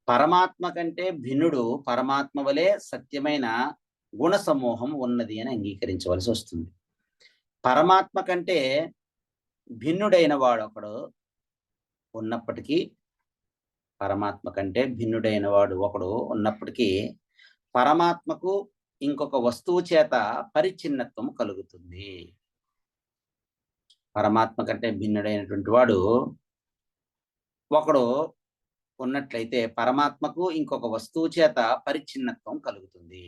పరమాత్మ కంటే భిన్నుడు, పరమాత్మ వలె సత్యమైన గుణ సమూహం ఉన్నది అని అంగీకరించవలసి వస్తుంది. పరమాత్మ కంటే భిన్నుడైన వాడు ఒకడు ఉన్నప్పటికీ, పరమాత్మ కంటే భిన్నుడైన వాడు ఒకడు ఉన్నప్పటికీ పరమాత్మకు ఇంకొక వస్తువు చేత పరిచ్ఛిన్నత్వం కలుగుతుంది. పరమాత్మ కంటే భిన్నుడైనటువంటి వాడు ఒకడు ఉన్నట్లయితే పరమాత్మకు ఇంకొక వస్తువు చేత పరిచ్ఛిన్నత్వం కలుగుతుంది.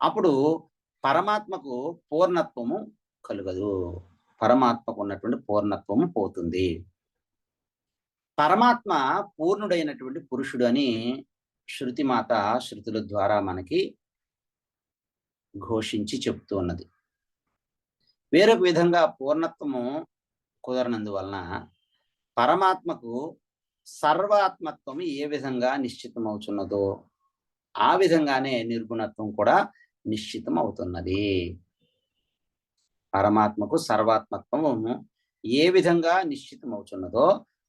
అప్పుడు పరమాత్మకు పూర్ణత్వము కలుగదు, పరమాత్మకు ఉన్నటువంటి పూర్ణత్వము పోతుంది. పరమాత్మ పూర్ణుడైనటువంటి పురుషుడు అని శృతిమాత శృతుల ద్వారా మనకి ఘోషించి చెప్తూ ఉన్నది. వేరొక విధంగా పూర్ణత్వము కుదరనందువలన పరమాత్మకు సర్వాత్మత్వం ఏ విధంగా నిశ్చితమవుతున్నదో ఆ విధంగానే నిర్గుణత్వం కూడా నిశ్చితం అవుతున్నది. పరమాత్మకు సర్వాత్మత్వము ఏ విధంగా నిశ్చితమవుతున్నదో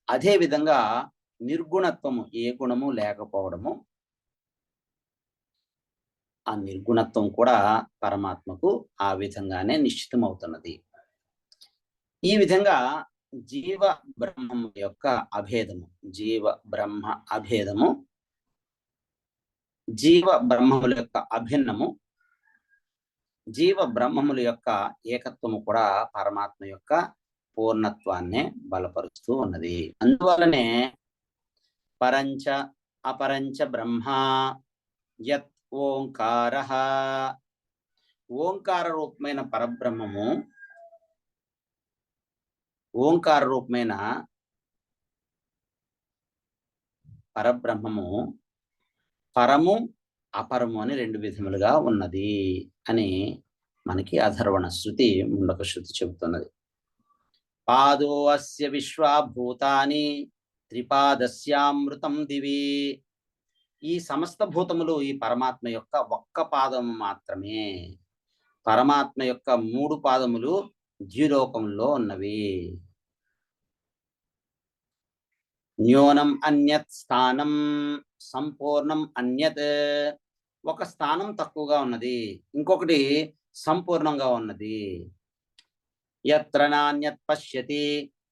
అదే విధంగా నిర్గుణత్వము, ఏ గుణము లేకపోవడము, ఆ నిర్గుణత్వం కూడా పరమాత్మకు ఆ విధంగానే నిశ్చితమవుతున్నది. ఈ విధంగా జీవ బ్రహ్మము యొక్క అభేదము, జీవ బ్రహ్మ అభేదము, జీవ బ్రహ్మముల యొక్క అభిన్నము, జీవ బ్రహ్మముల యొక్క ఏకత్వము కూడా పరమాత్మ యొక్క పూర్ణత్వాన్నే బలపరుస్తూ ఉన్నది. అందువలనే పరంచ అపరంచ బ్రహ్మ యత్ ఓంకార, ఓంకార రూపమైన పరబ్రహ్మము, ఓంకార రూపమైన పరబ్రహ్మము పరము అపరము అని రెండు విధములుగా ఉన్నది అని మనకి అధర్వణ శృతి, ముండక శృతి చెబుతున్నది. పాదో అస్య విశ్వాభూతాని త్రిపాదస్యామృతం దివి. ఈ సమస్త భూతములు ఈ పరమాత్మ యొక్క ఒక్క పాదము మాత్రమే. పరమాత్మ యొక్క మూడు పాదములు ద్విలోకంలో ఉన్నవి. న్యూనం అన్యత్ స్థానం సంపూర్ణం అన్యత్. ఒక స్థానం తక్కువగా ఉన్నది, ఇంకొకటి సంపూర్ణంగా ఉన్నది. యత్ర నాన్యత్ పశ్యతి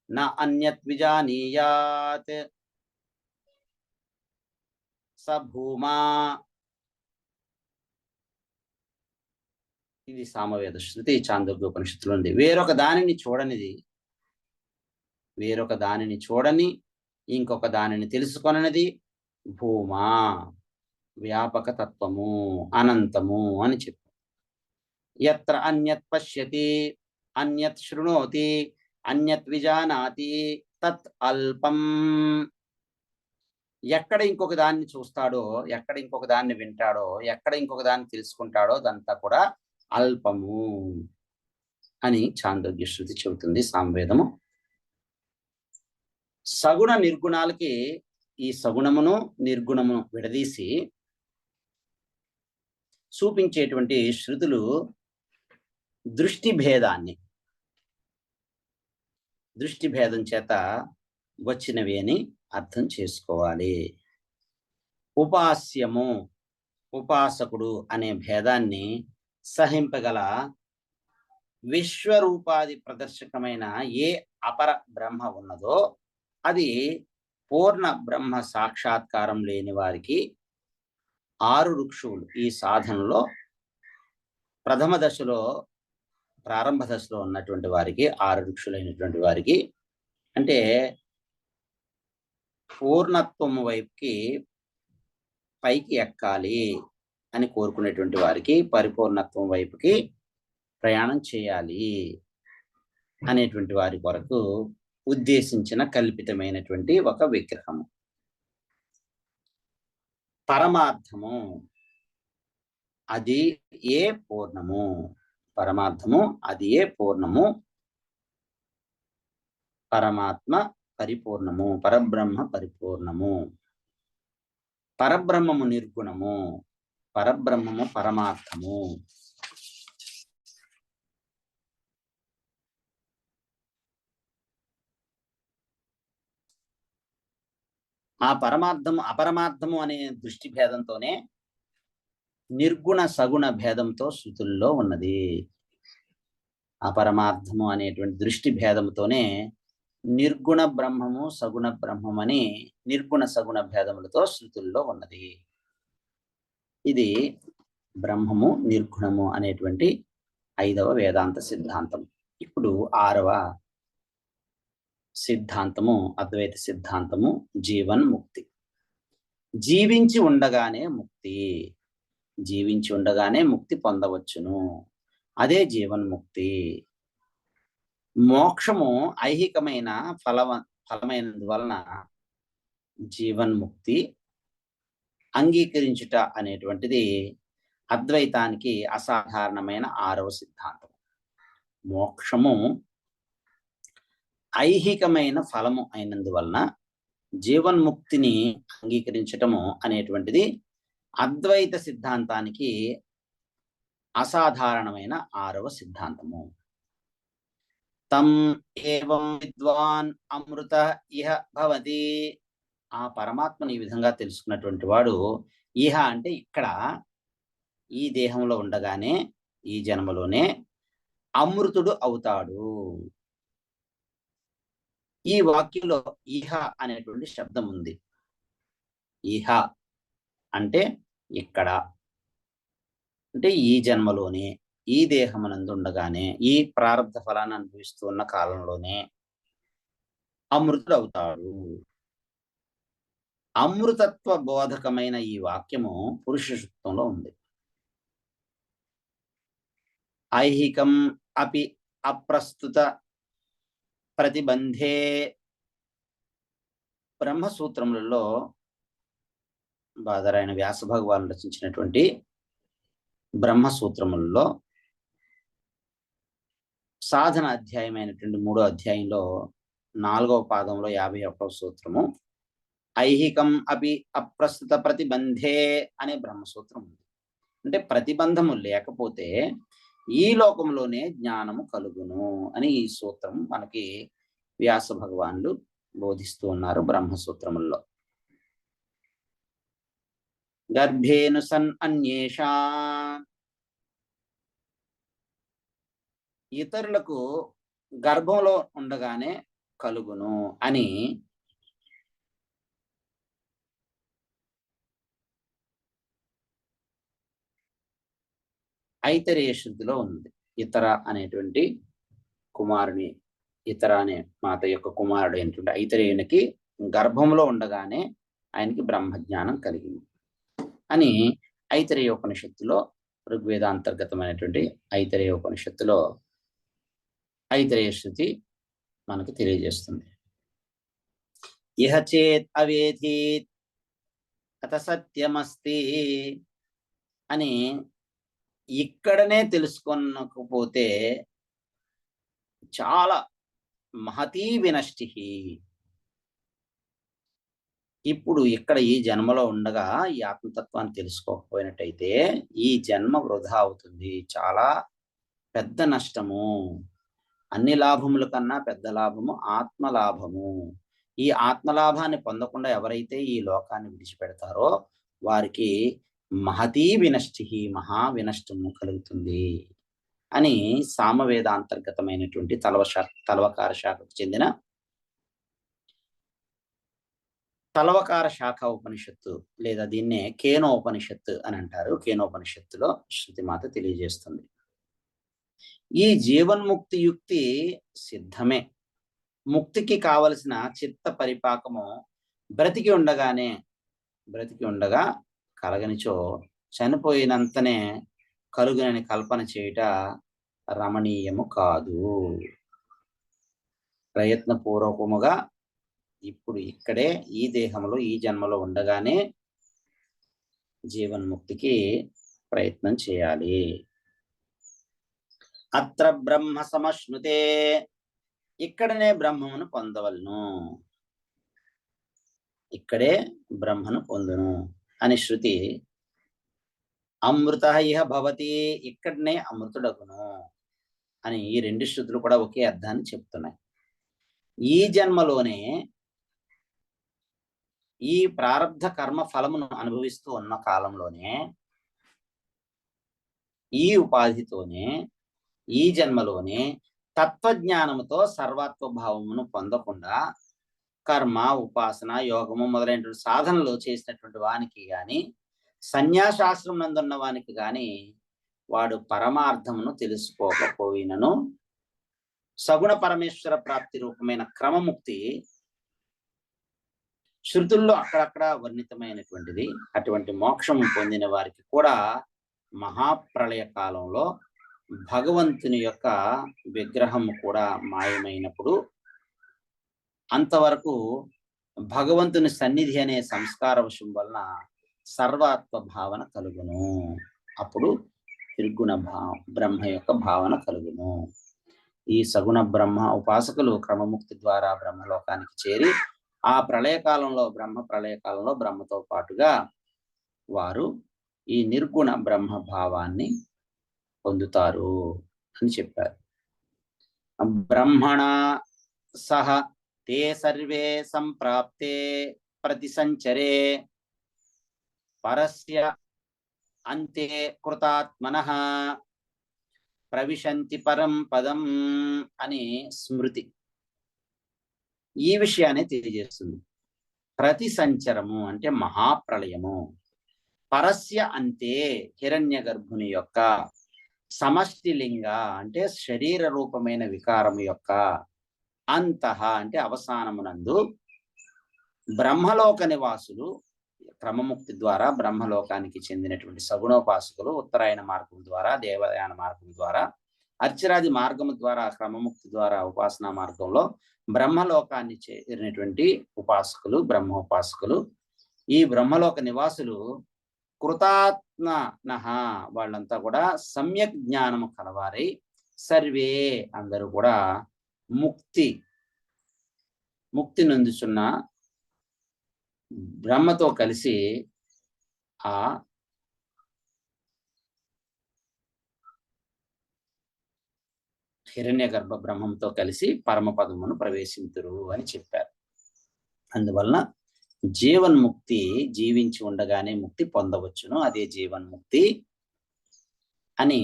న అన్యత్ విజానీయాత్ స భూమా. ఇది సామవేద శృతి, చాందోగ్యోపనిషత్తులో ఉంది. వేరొక దానిని చూడని ఇంకొక దానిని తెలుసుకొననిది భూమా, వ్యాపక తత్వము, అనంతము అని చెప్పు. యత్ర అన్యత్ పశ్యతి అన్యత్ శృణోతి అన్యత్ విజానాతి తత్ అల్పం. ఎక్కడ ఇంకొక దాన్ని చూస్తాడో, ఎక్కడ ఇంకొక దాన్ని వింటాడో, ఎక్కడ ఇంకొక దాన్ని తెలుసుకుంటాడో అదంతా కూడా అల్పము అని చాందోగ్య శృతి చెబుతుంది, సామవేదము. సగుణ నిర్గుణాలకి ఈ సగుణమును నిర్గుణమును విడదీసి చూపించేటువంటి శృతులు దృష్టి భేదం చేత వచ్చినవి అని అర్థం చేసుకోవాలి. ఉపాస్యము, ఉపాసకుడు అనే భేదాన్ని సహింపగల విశ్వరూపాది ప్రదర్శకమైన ఏ అపర బ్రహ్మ ఉన్నదో అది పూర్ణ బ్రహ్మ సాక్షాత్కారం లేని వారికి 6 రుక్షువులు ఈ సాధనలో ప్రథమ దశలో, ప్రారంభ దశలో ఉన్నటువంటి వారికి 6 రుక్షులైనటువంటి వారికి, అంటే పూర్ణత్వం వైపుకి పైకి ఎక్కాలి అని కోరుకునేటువంటి వారికి, పరిపూర్ణత్వం వైపుకి ప్రయాణం చేయాలి అనేటువంటి వారి కొరకు ఉద్దేశించిన కల్పితమైనటువంటి ఒక విగ్రహము. పరమార్థము అది ఏ పూర్ణము. పరమార్థము అది ఏ పూర్ణము. పరమాత్మ పరిపూర్ణము, పరబ్రహ్మ పరిపూర్ణము. పరబ్రహ్మము నిర్గుణము, పరబ్రహ్మము పరమార్థము. ఆ పరమార్థము అపరమార్థము అనే దృష్టి భేదంతోనే నిర్గుణ సగుణ భేదంతో శృతుల్లో ఉన్నది. అపరమార్థము అనేటువంటి దృష్టి భేదంతోనే నిర్గుణ బ్రహ్మము సగుణ బ్రహ్మం అని నిర్గుణ సగుణ భేదములతో శృతుల్లో ఉన్నది. ఇది బ్రహ్మము నిర్గుణము అనేటువంటి 5వ వేదాంత సిద్ధాంతం. ఇప్పుడు 6వ సిద్ధాంతము అద్వైత సిద్ధాంతము జీవన్ ముక్తి. జీవించి ఉండగానే ముక్తి, జీవించి ఉండగానే ముక్తి పొందవచ్చును. అదే జీవన్ముక్తి. మోక్షము ఐహికమైన ఫలమైనందువలన జీవన్ముక్తి అంగీకరించుట అనేటువంటిది అద్వైతానికి అసాధారణమైన 6వ సిద్ధాంతం. మోక్షము ఐహికమైన ఫలము అయినందువలన జీవన్ముక్తిని అంగీకరించటము అనేటువంటిది అద్వైత సిద్ధాంతానికి అసాధారణమైన 6వ సిద్ధాంతము. తం ఏవం విద్వాన్ అమృత ఇహ భవతి. ఆ పరమాత్మని ఈ విధంగా తెలుసుకున్నటువంటి వాడు ఇహ అంటే ఇక్కడ ఈ దేహంలో ఉండగానే ఈ జన్మలోనే అమృతుడు అవుతాడు. ఈ వాక్యంలో ఇహ అనేటువంటి శబ్దం ఉంది. ఇహ అంటే ఇక్కడ, అంటే ఈ జన్మలోనే ఈ దేహమునందు ఉండగానే ఈ ప్రారంభ ఫలాన్ని అనుభవిస్తూ ఉన్న కాలంలోనే అమృతుడు అవుతాడు. అమృతత్వ బోధకమైన ఈ వాక్యము పురుష సూక్తంలో ఉంది. ఐహికం అపి అప్రస్తుత ప్రతిబంధే. బ్రహ్మసూత్రములలో బాదరాయణ వ్యాస భగవాను రచించినటువంటి బ్రహ్మసూత్రములలో సాధన అధ్యాయమైనటువంటి 3వ అధ్యాయంలో 4వ పాదంలో 51వ సూత్రము ఐహికం అపి అప్రస్తుత ప్రతిబంధే అనే బ్రహ్మసూత్రం ఉంది. అంటే ప్రతిబంధము లేకపోతే ఈ లోకంలోనే జ్ఞానము కలుగును అని ఈ సూత్రం మనకి వ్యాస భగవానులు బోధిస్తూ ఉన్నారు బ్రహ్మసూత్రముల్లో. గర్భేను సన్ అన్యేషా. ఇతరులకు గర్భంలో ఉండగానే కలుగును అని ఐతరేయ శృతిలో ఉంది. ఇతర అనేటువంటి కుమారుని, ఇతర అనే మాత యొక్క కుమారుడు అయినటువంటి ఐతరేయునికి గర్భంలో ఉండగానే ఆయనకి బ్రహ్మజ్ఞానం కలిగింది అని ఐతరేయ ఉపనిషత్తులో, ఋగ్వేద అంతర్గతమైనటువంటి ఐతరేయ ఉపనిషత్తులో ఐతరేయ శృతి మనకు తెలియజేస్తుంది. ఇహ చేత్ అవేధీత్ అత సత్యమస్తి అని ఇక్కడనే తెలుసుకొనకపోతే చాలా మహతీ వినష్టి. ఇప్పుడు ఇక్కడ ఈ జన్మలో ఉండగా ఈ ఆత్మతత్వాన్ని తెలుసుకోకపోయినట్టయితే ఈ జన్మ వృధా అవుతుంది. చాలా పెద్ద నష్టము. అన్ని లాభముల కన్నా పెద్ద లాభము ఆత్మలాభము. ఈ ఆత్మలాభాన్ని పొందకుండా ఎవరైతే ఈ లోకాన్ని విడిచిపెడతారో వారికి మహతీ వినష్టి, మహా వినష్టము కలుగుతుంది అని సామవేద అంతర్గతమైనటువంటి తలవకార శాఖకు చెందిన తలవకార శాఖ ఉపనిషత్తు లేదా దీన్నే కేనోపనిషత్తు అని అంటారు. కేనోపనిషత్తులో శృతిమాత తెలియజేస్తుంది. ఈ జీవన్ముక్తి యుక్తి సిద్ధమే. ముక్తికి కావలసిన చిత్త పరిపాకము బ్రతికి ఉండగా కలగనిచో చనిపోయినంతనే కలుగునని కల్పన చేయుట రమణీయము కాదు. ప్రయత్నపూర్వకముగా ఇప్పుడు ఇక్కడే ఈ దేహంలో ఈ జన్మలో ఉండగానే జీవన్ముక్తికి ప్రయత్నం చేయాలి. అత్ర బ్రహ్మ సమశ్నుతే, ఇక్కడనే బ్రహ్మమును పొందవలను, ఇక్కడే బ్రహ్మను పొందును అని శృతి. అమృత ఇహ భవతి, ఇక్కడనే అమృతుడగును అని ఈ రెండు శృతులు కూడా ఒకే అర్థాన్ని చెప్తున్నాయి. ఈ జన్మలోనే ఈ ప్రారబ్ధ కర్మ ఫలమును అనుభవిస్తూ ఉన్న కాలంలోనే ఈ ఉపాధితోనే ఈ జన్మలోనే తత్వజ్ఞానముతో సర్వాత్మ భావమును పొందకుండా కర్మ, ఉపాసన, యోగము మొదలైనటువంటి సాధనలు చేసినటువంటి వానికి గాని, సన్యాసాశ్రమం నందున్న వానికి గాని వాడు పరమార్థమును తెలుసుకోకపోయినను సగుణ పరమేశ్వర ప్రాప్తి రూపమైన క్రమముక్తి శృతుల్లో అక్కడక్కడ వర్ణితమైనటువంటిది. అటువంటి మోక్షము పొందిన వారికి కూడా మహాప్రళయ కాలంలో భగవంతుని యొక్క విగ్రహము కూడా మాయమైనప్పుడు అంతవరకు భగవంతుని సన్నిధి అనే సంస్కార వశం వలన సర్వాత్మ భావన కలుగును. అప్పుడు నిర్గుణ బ్రహ్మ యొక్క భావన కలుగును. ఈ సగుణ బ్రహ్మ ఉపాసకులు క్రమముక్తి ద్వారా బ్రహ్మలోకానికి చేరి ఆ ప్రళయకాలంలో ప్రళయకాలంలో బ్రహ్మతో పాటుగా వారు ఈ నిర్గుణ బ్రహ్మ భావాన్ని పొందుతారు అని చెప్పారు. బ్రహ్మణ సహ తే సర్వే సంప్రాప్తే ప్రతిసంచరే పరస్య అంతే కృతాత్మనః ప్రవిశంతి పరం పదం అని స్మృతి ఈ విషయాన్ని తెలియజేస్తుంది. ప్రతి సంచరము అంటే మహాప్రళయము, పరస్య అంతే హిరణ్య గర్భుని యొక్క, సమష్టి లింగ అంటే శరీర రూపమైన వికారము యొక్క, అంతః అంటే అవసానమునందు బ్రహ్మలోక నివాసులు క్రమముక్తి ద్వారా బ్రహ్మలోకానికి చెందినటువంటి సగుణోపాసకులు ఉత్తరాయణ మార్గం ద్వారా, దేవయాన మార్గం ద్వారా, అర్చరాది మార్గము ద్వారా, క్రమముక్తి ద్వారా ఉపాసనా మార్గంలో బ్రహ్మలోకాన్ని చేరినటువంటి ఉపాసకులు, బ్రహ్మోపాసకులు, ఈ బ్రహ్మలోక నివాసులు కృతాత్మనః వాళ్ళంతా కూడా సమ్యక్ జ్ఞానము కలవారై సర్వే అందరూ కూడా ముక్తి నొందుచున్న బ్రహ్మతో కలిసి ఆ హిరణ్య గర్భ బ్రహ్మంతో కలిసి పరమపదమును ప్రవేశింతురు అని చెప్పారు. అందువలన జీవన్ముక్తి జీవించి ఉండగానే ముక్తి పొందవచ్చును, అదే జీవన్ముక్తి అని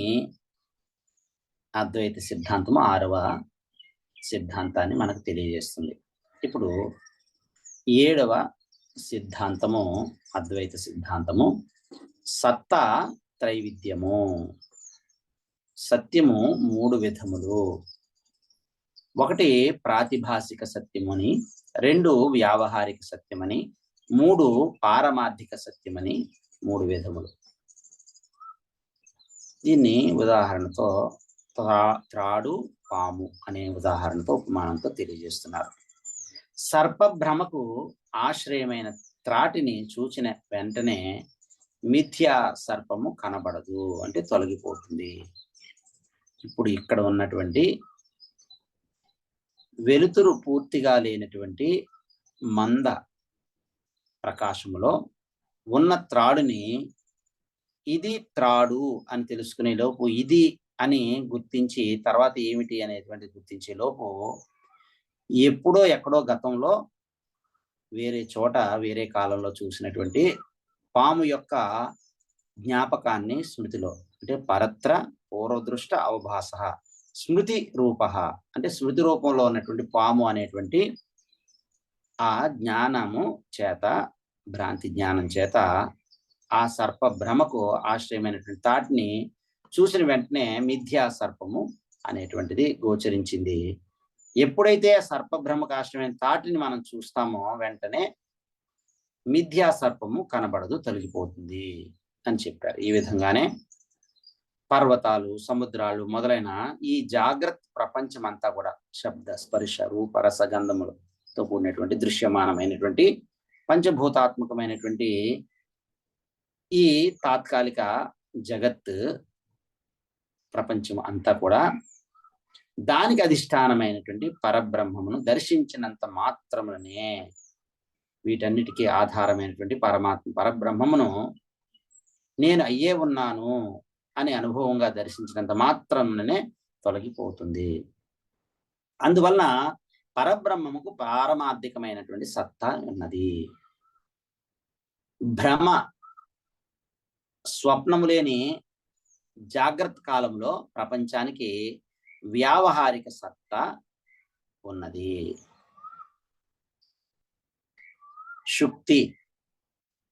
అద్వైత సిద్ధాంతము 6వ సిద్ధాంతాన్ని మనకు తెలియజేస్తుంది. ఇప్పుడు 7వ సిద్ధాంతము అద్వైత సిద్ధాంతము సత్తా త్రైవిధ్యము. సత్యము 3 విధములు. 1 ప్రాతిభాసిక సత్యమని, 2 వ్యావహారిక సత్యమని, 3 పారమార్థిక సత్యమని 3 విధములు. దీన్ని ఉదాహరణతో త్రాడు పాము అనే ఉదాహరణతో ఉపమానంతో తెలియజేస్తున్నారు. సర్పభ్రమకు ఆశ్రయమైన త్రాటిని చూచిన వెంటనే మిథ్యా సర్పము కనబడదు, అంటే తొలగిపోతుంది. ఇప్పుడు ఇక్కడ ఉన్నటువంటి వెలుతురు పూర్తిగా లేనటువంటి మంద ప్రకాశములో ఉన్న త్రాడుని ఇది త్రాడు అని తెలుసుకునే లోపు, ఇది అని గుర్తించి తర్వాత ఏమిటి అనేటువంటి గుర్తించే లోపు ఎప్పుడో ఎక్కడో గతంలో వేరే చోట వేరే కాలంలో చూసినటువంటి పాము యొక్క జ్ఞాపకాన్ని స్మృతిలో, అంటే పరత్ర పూర్వదృష్ట అవభాస స్మృతి రూప, అంటే స్మృతి రూపంలో ఉన్నటువంటి పాము అనేటువంటి ఆ జ్ఞానము చేత, భ్రాంతి జ్ఞానం చేత ఆ సర్ప భ్రమకు ఆశ్రయమైనటువంటి తాటిని చూసిన వెంటనే మిథ్యా సర్పము అనేటువంటిది గోచరించింది. ఎప్పుడైతే సర్పభ్రమకు ఆశ్రయమైన తాటిని మనం చూస్తామో వెంటనే మిథ్యా సర్పము కనబడదు, తొలగిపోతుంది అని చెప్పారు. ఈ విధంగానే పర్వతాలు, సముద్రాలు మొదలైన ఈ జాగ్రత్త ప్రపంచం అంతా కూడా శబ్ద, స్పర్శ, రూప, రస, గంధములతో కూడినటువంటి దృశ్యమానమైనటువంటి పంచభూతాత్మకమైనటువంటి ఈ తాత్కాలిక జగత్ ప్రపంచం అంతా కూడా దానికి అధిష్టానమైనటువంటి పరబ్రహ్మమును దర్శించినంత మాత్రమునే, వీటన్నిటికీ ఆధారమైనటువంటి పరబ్రహ్మమును నేను అయ్యే ఉన్నాను అనే అనుభవంగా దర్శించినంత మాత్రమునే తొలగిపోతుంది. అందువలన పరబ్రహ్మముకు పారమార్థికమైనటువంటి సత్తా ఉన్నది. భ్రమ, స్వప్నము లేని జాగ్రత్త కాలంలో ప్రపంచానికి వ్యావహారిక సత్తా ఉన్నది. శుక్తి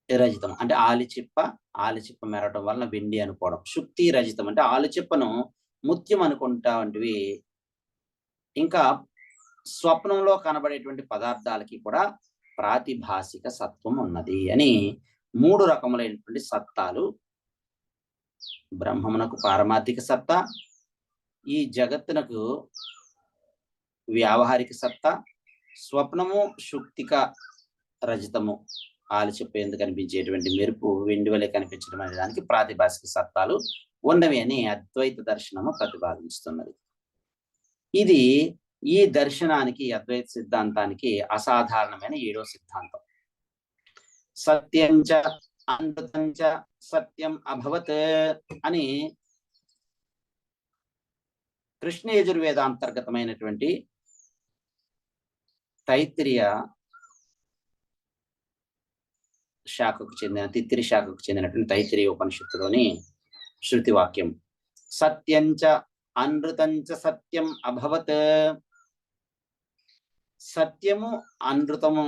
రజితం అంటే ఆలిచిప్ప మెరటం వలన వెండి అనుకోవడం. శుక్తి రజితం అంటే ఆలిచిప్పను ముత్యం అనుకుంటా వంటివి. ఇంకా స్వప్నంలో కనబడేటువంటి పదార్థాలకి కూడా ప్రాతిభాసిక సత్వం ఉన్నది అని 3 రకములైనటువంటి సత్తాలు, బ్రహ్మమునకు పారమార్థిక సత్తా, ఈ జగత్తునకు వ్యావహారిక సత్తా, స్వప్నము శుక్తిక రజితము ఆలిచిప్పేందుకు కనిపించేటువంటి మెరుపు వెండి వలె కనిపించడం అనే దానికి ప్రాతిభాసిక సత్తాలు ఉన్నవి అని అద్వైత దర్శనము ప్రతిపాదిస్తున్నది. ఇది ఈ దర్శనానికి, అద్వైత సిద్ధాంతానికి అసాధారణమైన 7వ సిద్ధాంతం. సత్యంచ అమృతంచ సత్యం అభవత్ అని కృష్ణ యజుర్వేదాంతర్గతమైనటువంటి తైత్తిరీయ శాఖకు చెందిన తిత్తిరి శాఖకు చెందినటువంటి తైత్తిరీయ ఉపనిషత్తులోని శృతి వాక్యం. సత్యంచ అనృతంచ సత్యం అభవత్. సత్యము అనృతము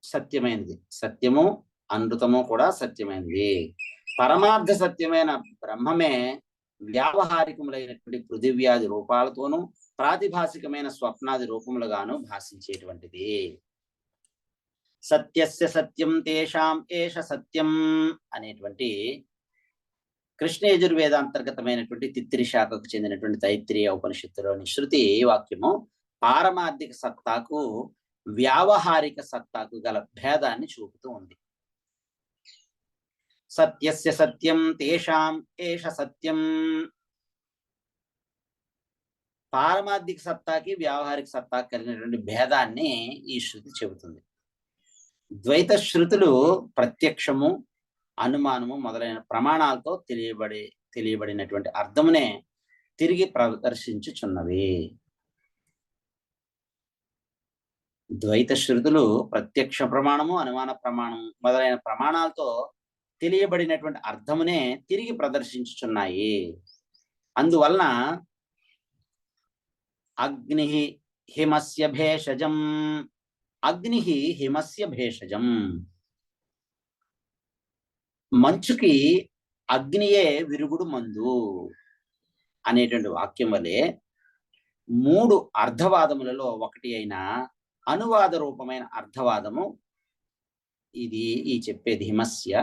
సత్యమైనది, సత్యము అనృతము కూడా సత్యమైనది. పరమార్థ సత్యమైన బ్రహ్మమే వ్యావహారికములైనటువంటి పృథివ్యాది రూపాలతోనూ ప్రాతిభాసికమైన స్వప్నాది రూపములుగాను భాషించేటువంటిది. సత్యస్య సత్యం తేషాం ఏష సత్యం అనేటువంటి కృష్ణ యజుర్వేదాంతర్గతమైనటువంటి తిత్తిరి శాఖకు చెందినటువంటి తైత్తిరీయ ఉపనిషత్తులోని శృతి వాక్యము పారమార్థిక సత్తాకు వ్యావహారిక సత్తాకు గల భేదాన్ని చూపుతూ ఉంది. సత్యస్య సత్యం తేషాం ఏష సత్యం. పారమార్థిక సత్తాకి వ్యావహారిక సత్తాకి కలిగినటువంటి భేదాన్ని ఈ శృతి చెబుతుంది. ద్వైత శృతులు ప్రత్యక్షము, అనుమానము మొదలైన ప్రమాణాలతో తెలియబడినటువంటి అర్థమునే తిరిగి ప్రదర్శించుచున్నవి. ద్వైత శృతులు ప్రత్యక్ష ప్రమాణము, అనుమాన ప్రమాణము మొదలైన ప్రమాణాలతో తెలియబడినటువంటి అర్థమునే తిరిగి ప్రదర్శించుచున్నాయి. అందువలన అగ్ని హిమస్య భేషజం, అగ్ని హిమస్య భేషజం, మంచుకి అగ్నియే విరుగుడు మందు అనేటువంటి వాక్యం వలె 3 అర్థవాదములలో ఒకటి అయిన అనువాద రూపమైన అర్థవాదము ఇది. ఈ చెప్పేది హిమస్య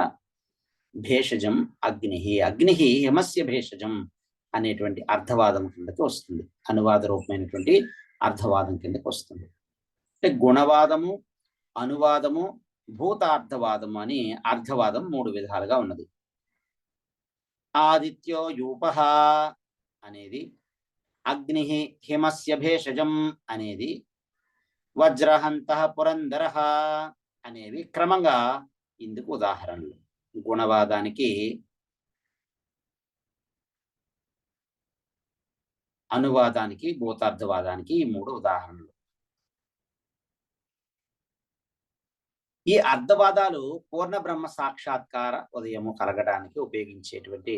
భేషజం అగ్ని, అగ్ని హిమస్య భేషజం అనేటువంటి అర్థవాదం కిందకి వస్తుంది. అనువాద రూపమైనటువంటి అర్థవాదం కిందకి వస్తుంది. అంటే గుణవాదము, అనువాదము, భూతార్థవాదము అని అర్థవాదం 3 విధాలుగా ఉన్నది. ఆదిత్యో యూపః అనేది, అగ్ని హిమస్య భేషజం అనేది, వజ్రహంతః పురందరః అనేవి క్రమంగా ఇందుకు ఉదాహరణలు. గుణవాదానికి, అనువాదానికి, భూతార్థవాదానికి ఈ 3 ఉదాహరణలు. ఈ అర్థవాదాలు పూర్ణ బ్రహ్మ సాక్షాత్కార ఉదయము కలగడానికి ఉపయోగించేటువంటి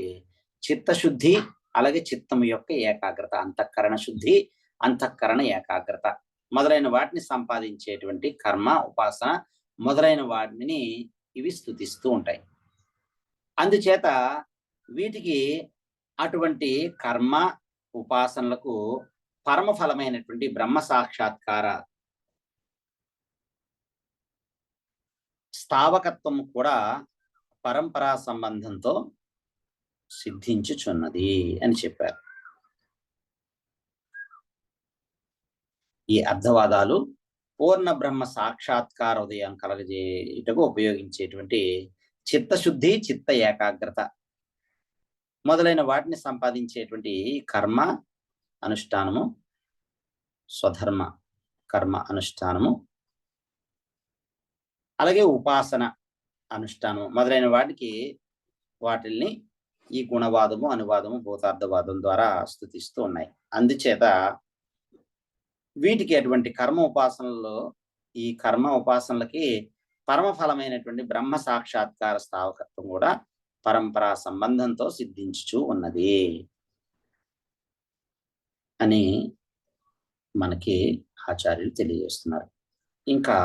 చిత్తశుద్ధి, అలాగే చిత్తము యొక్క ఏకాగ్రత, అంతఃకరణ శుద్ధి, అంతఃకరణ ఏకాగ్రత మొదలైన వాటిని సంపాదించేటువంటి కర్మ, ఉపాసన మొదలైన వాటిని ఇవి స్తుతిస్తూ ఉంటాయి. అందుచేత వీటికి అటువంటి కర్మ ఉపాసనలకు పరమఫలమైనటువంటి బ్రహ్మ సాక్షాత్కార స్థావకత్వం కూడా పరంపరా సంబంధంతో సిద్ధించుచున్నది అని చెప్పారు. ఈ అర్థవాదాలు పూర్ణ బ్రహ్మ సాక్షాత్కార ఉదయం కలగజేయుటకు ఉపయోగించేటువంటి చిత్తశుద్ధి, చిత్త ఏకాగ్రత మొదలైన వాటిని సంపాదించేటువంటి కర్మ అనుష్ఠానము, స్వధర్మ కర్మ అనుష్ఠానము, అలాగే ఉపాసన అనుష్ఠానం మొదలైన వాటిల్ని ఈ గుణవాదము, అనువాదము, భూతార్థవాదం ద్వారా స్తుతిస్తూ ఉన్నాయి. అందుచేత వీటికి అటువంటి కర్మ ఉపాసనల్లో ఈ కర్మ ఉపాసనలకి పరమఫలమైనటువంటి బ్రహ్మ సాక్షాత్కార స్థావకత్వం కూడా పరంపరా సంబంధంతో సిద్ధించుచూ ఉన్నది అని మనకి ఆచార్యులు తెలియజేస్తున్నారు. ఇంకా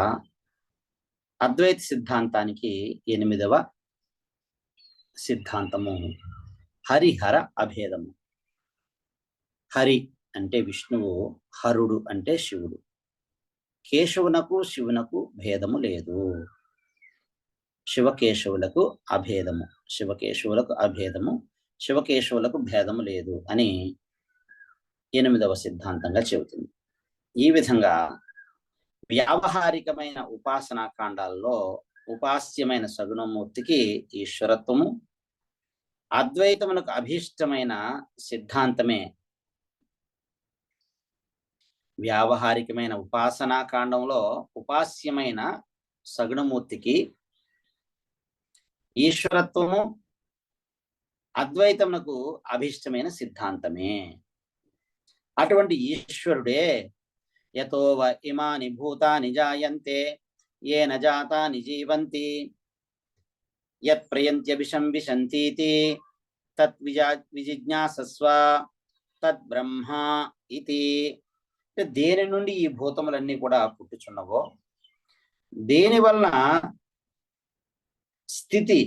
అద్వైత సిద్ధాంతానికి 8వ సిద్ధాంతము హరిహర అభేదము. హరి అంటే విష్ణువు, హరుడు అంటే శివుడు. కేశవునకు శివునకు భేదము లేదు. శివకేశవులకు అభేదము, శివకేశవులకు అభేదము, శివకేశవులకు భేదము లేదు అని 8వ సిద్ధాంతంగా చెబుతుంది. ఈ విధంగా వ్యావహారికమైన ఉపాసనా కాండాల్లో ఉపాస్యమైన సగుణమూర్తికి ఈశ్వరత్వము, అద్వైతమునకు అభీష్టమైన సిద్ధాంతమే వ్యావహారికమైన ఉపాసనా కాండంలో ఉపాస్యమైన సగుణమూర్తికి ఈశ్వరత్వము, అద్వైతమునకు అభీష్టమైన సిద్ధాంతమే. అటువంటి ఈశ్వరుడే యతో ఇమాని భూతాని జాయంతే ఏన జాతాని జీవంతి యత్ ప్రయంత్యభిశంవిశంతీతి తత్ విజిజ్ఞాసస్వ తద్ బ్రహ్మ ఇతి. దేని నుండి ఈ భూతములన్నీ కూడా పుట్టుచున్నవో, దేని వలన స్థితి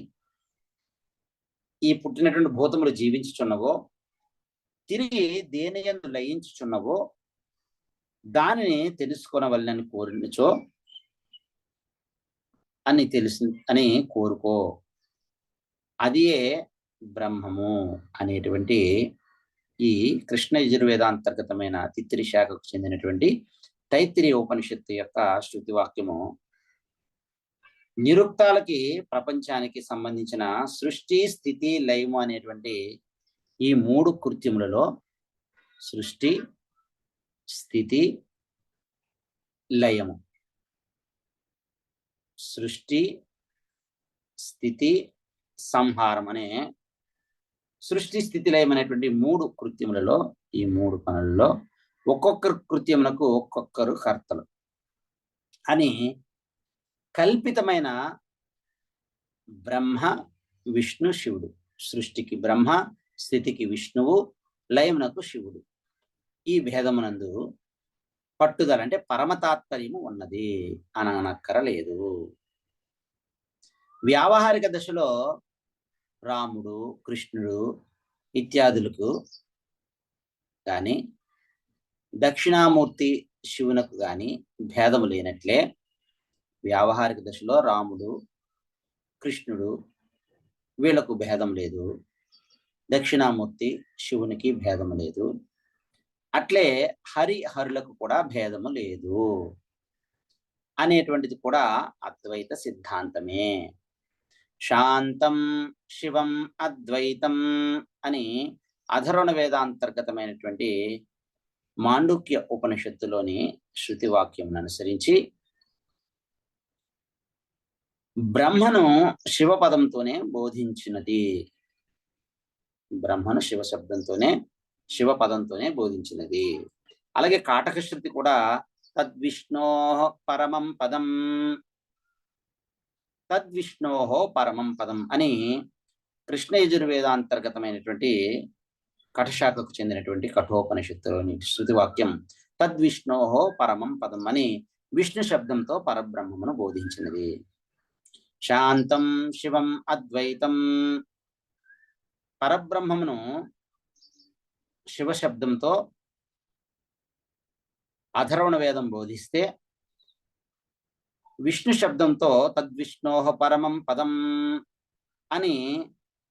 ఈ పుట్టినటువంటి భూతములు జీవించుచున్నవో, తిరిగి దేని యందు లయించుచున్నవో దానిని తెలుసుకొనవలనని కోరినచో అని కోరుకో, అదియే బ్రహ్మము అనేటువంటి ఈ కృష్ణ యజుర్వేదాంతర్గతమైన తిత్తిరి శాఖకు చెందినటువంటి తైత్తిరీయ ఉపనిషత్తు యొక్క శృతి వాక్యము నిరుక్తాలకి ప్రపంచానికి సంబంధించిన సృష్టి, స్థితి, లయము అనేటువంటి ఈ 3 కృత్యములలో సృష్టి, స్థితి, లయము, సృష్టి, స్థితి, సంహారం అనే సృష్టి, స్థితి, లయం అనేటువంటి 3 కృత్యములలో ఈ 3 పనులలో ఒక్కొక్కరు కృత్యములకు ఒక్కొక్కరు కర్తలు అని కల్పితమైన బ్రహ్మ, విష్ణు, శివుడు. సృష్టికి బ్రహ్మ, స్థితికి విష్ణువు, లయమునకు శివుడు. ఈ భేదమునందు పట్టుదల అంటే పరమతాత్పర్యము ఉన్నది అననక్కరలేదు. వ్యావహారిక దశలో రాముడు, కృష్ణుడు ఇత్యాదులకు కానీ, దక్షిణామూర్తి శివునకు కానీ భేదము లేనట్లే వ్యావహారిక దశలో రాముడు, కృష్ణుడు వీళ్లకు భేదం లేదు, దక్షిణామూర్తి శివునికి భేదము లేదు. అట్లే హరులకు కూడా భేదము లేదు అనేటువంటిది కూడా అద్వైత సిద్ధాంతమే. శాంతం శివం అద్వైతం అని అధర్వణ వేదాంతర్గతమైనటువంటి మాండుక్య ఉపనిషత్తులోని శృతి వాక్యం అనుసరించి బ్రహ్మను శివపదంతోనే బోధించినది. బ్రహ్మను శివ శబ్దంతోనే, శివపదంతోనే బోధించినది. అలాగే కాటక శృతి కూడా తద్విష్ణోః పరమం పదం, తద్విష్ణోః పరమం పదం అని కృష్ణ యజుర్వేదాంతర్గతమైనటువంటి కఠశాఖకు చెందినటువంటి కఠోపనిషత్తులోని శృతి వాక్యం తద్విష్ణోః పరమం పదం అని విష్ణు శబ్దంతో పరబ్రహ్మమును బోధించినది. శాంతం శివం అద్వైతం పరబ్రహ్మమును శివ శబ్దంతో అధర్వణ వేదం బోధిస్తే, విష్ణు శబ్దంతో తద్విష్ణోః పరమం పదం అని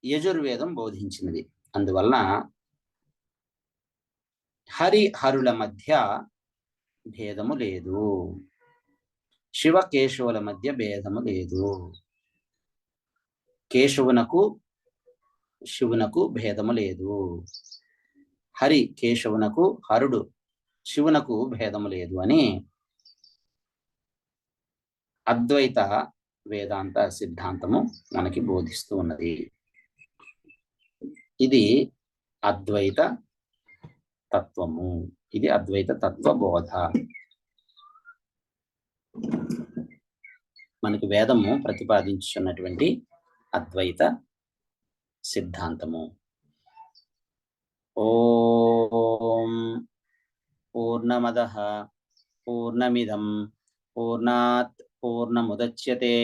యజుర్వేదం బోధించినది. అందువలన హరిహరుల మధ్య భేదము లేదు, శివకేశవుల మధ్య భేదము లేదు. కేశవునకు శివునకు భేదము లేదు. హరి కేశవునకు, హరుడు శివునకు భేదము లేదు అని అద్వైత వేదాంత సిద్ధాంతము మనకి బోధిస్తూ ఉన్నది. ఇది అద్వైత తత్వము, ఇది అద్వైత తత్వ బోధ. మనకి వేదము ప్రతిపాదించున్నటువంటి అద్వైత సిద్ధాంతము. ఓం పూర్ణమదః పూర్ణమిదం పూర్ణాత్ పూర్ణముదచ్యతే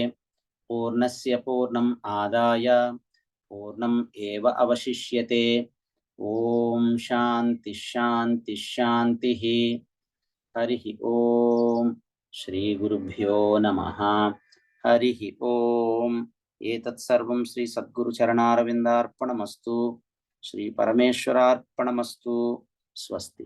పూర్ణస్య పూర్ణం ఆదాయ పూర్ణం ఏవ అవశిష్యతే. ఓం శాంతి శాంతి శాంతి. హరి ఓం. శ్రీ గురుభ్యో నమః. హరి ఓం. ఏతత్ సర్వం శ్రీ సద్గురు చరణారవిందార్పణమస్తు. శ్రీ పరమేశ్వరార్పణమస్తు. స్వస్తి.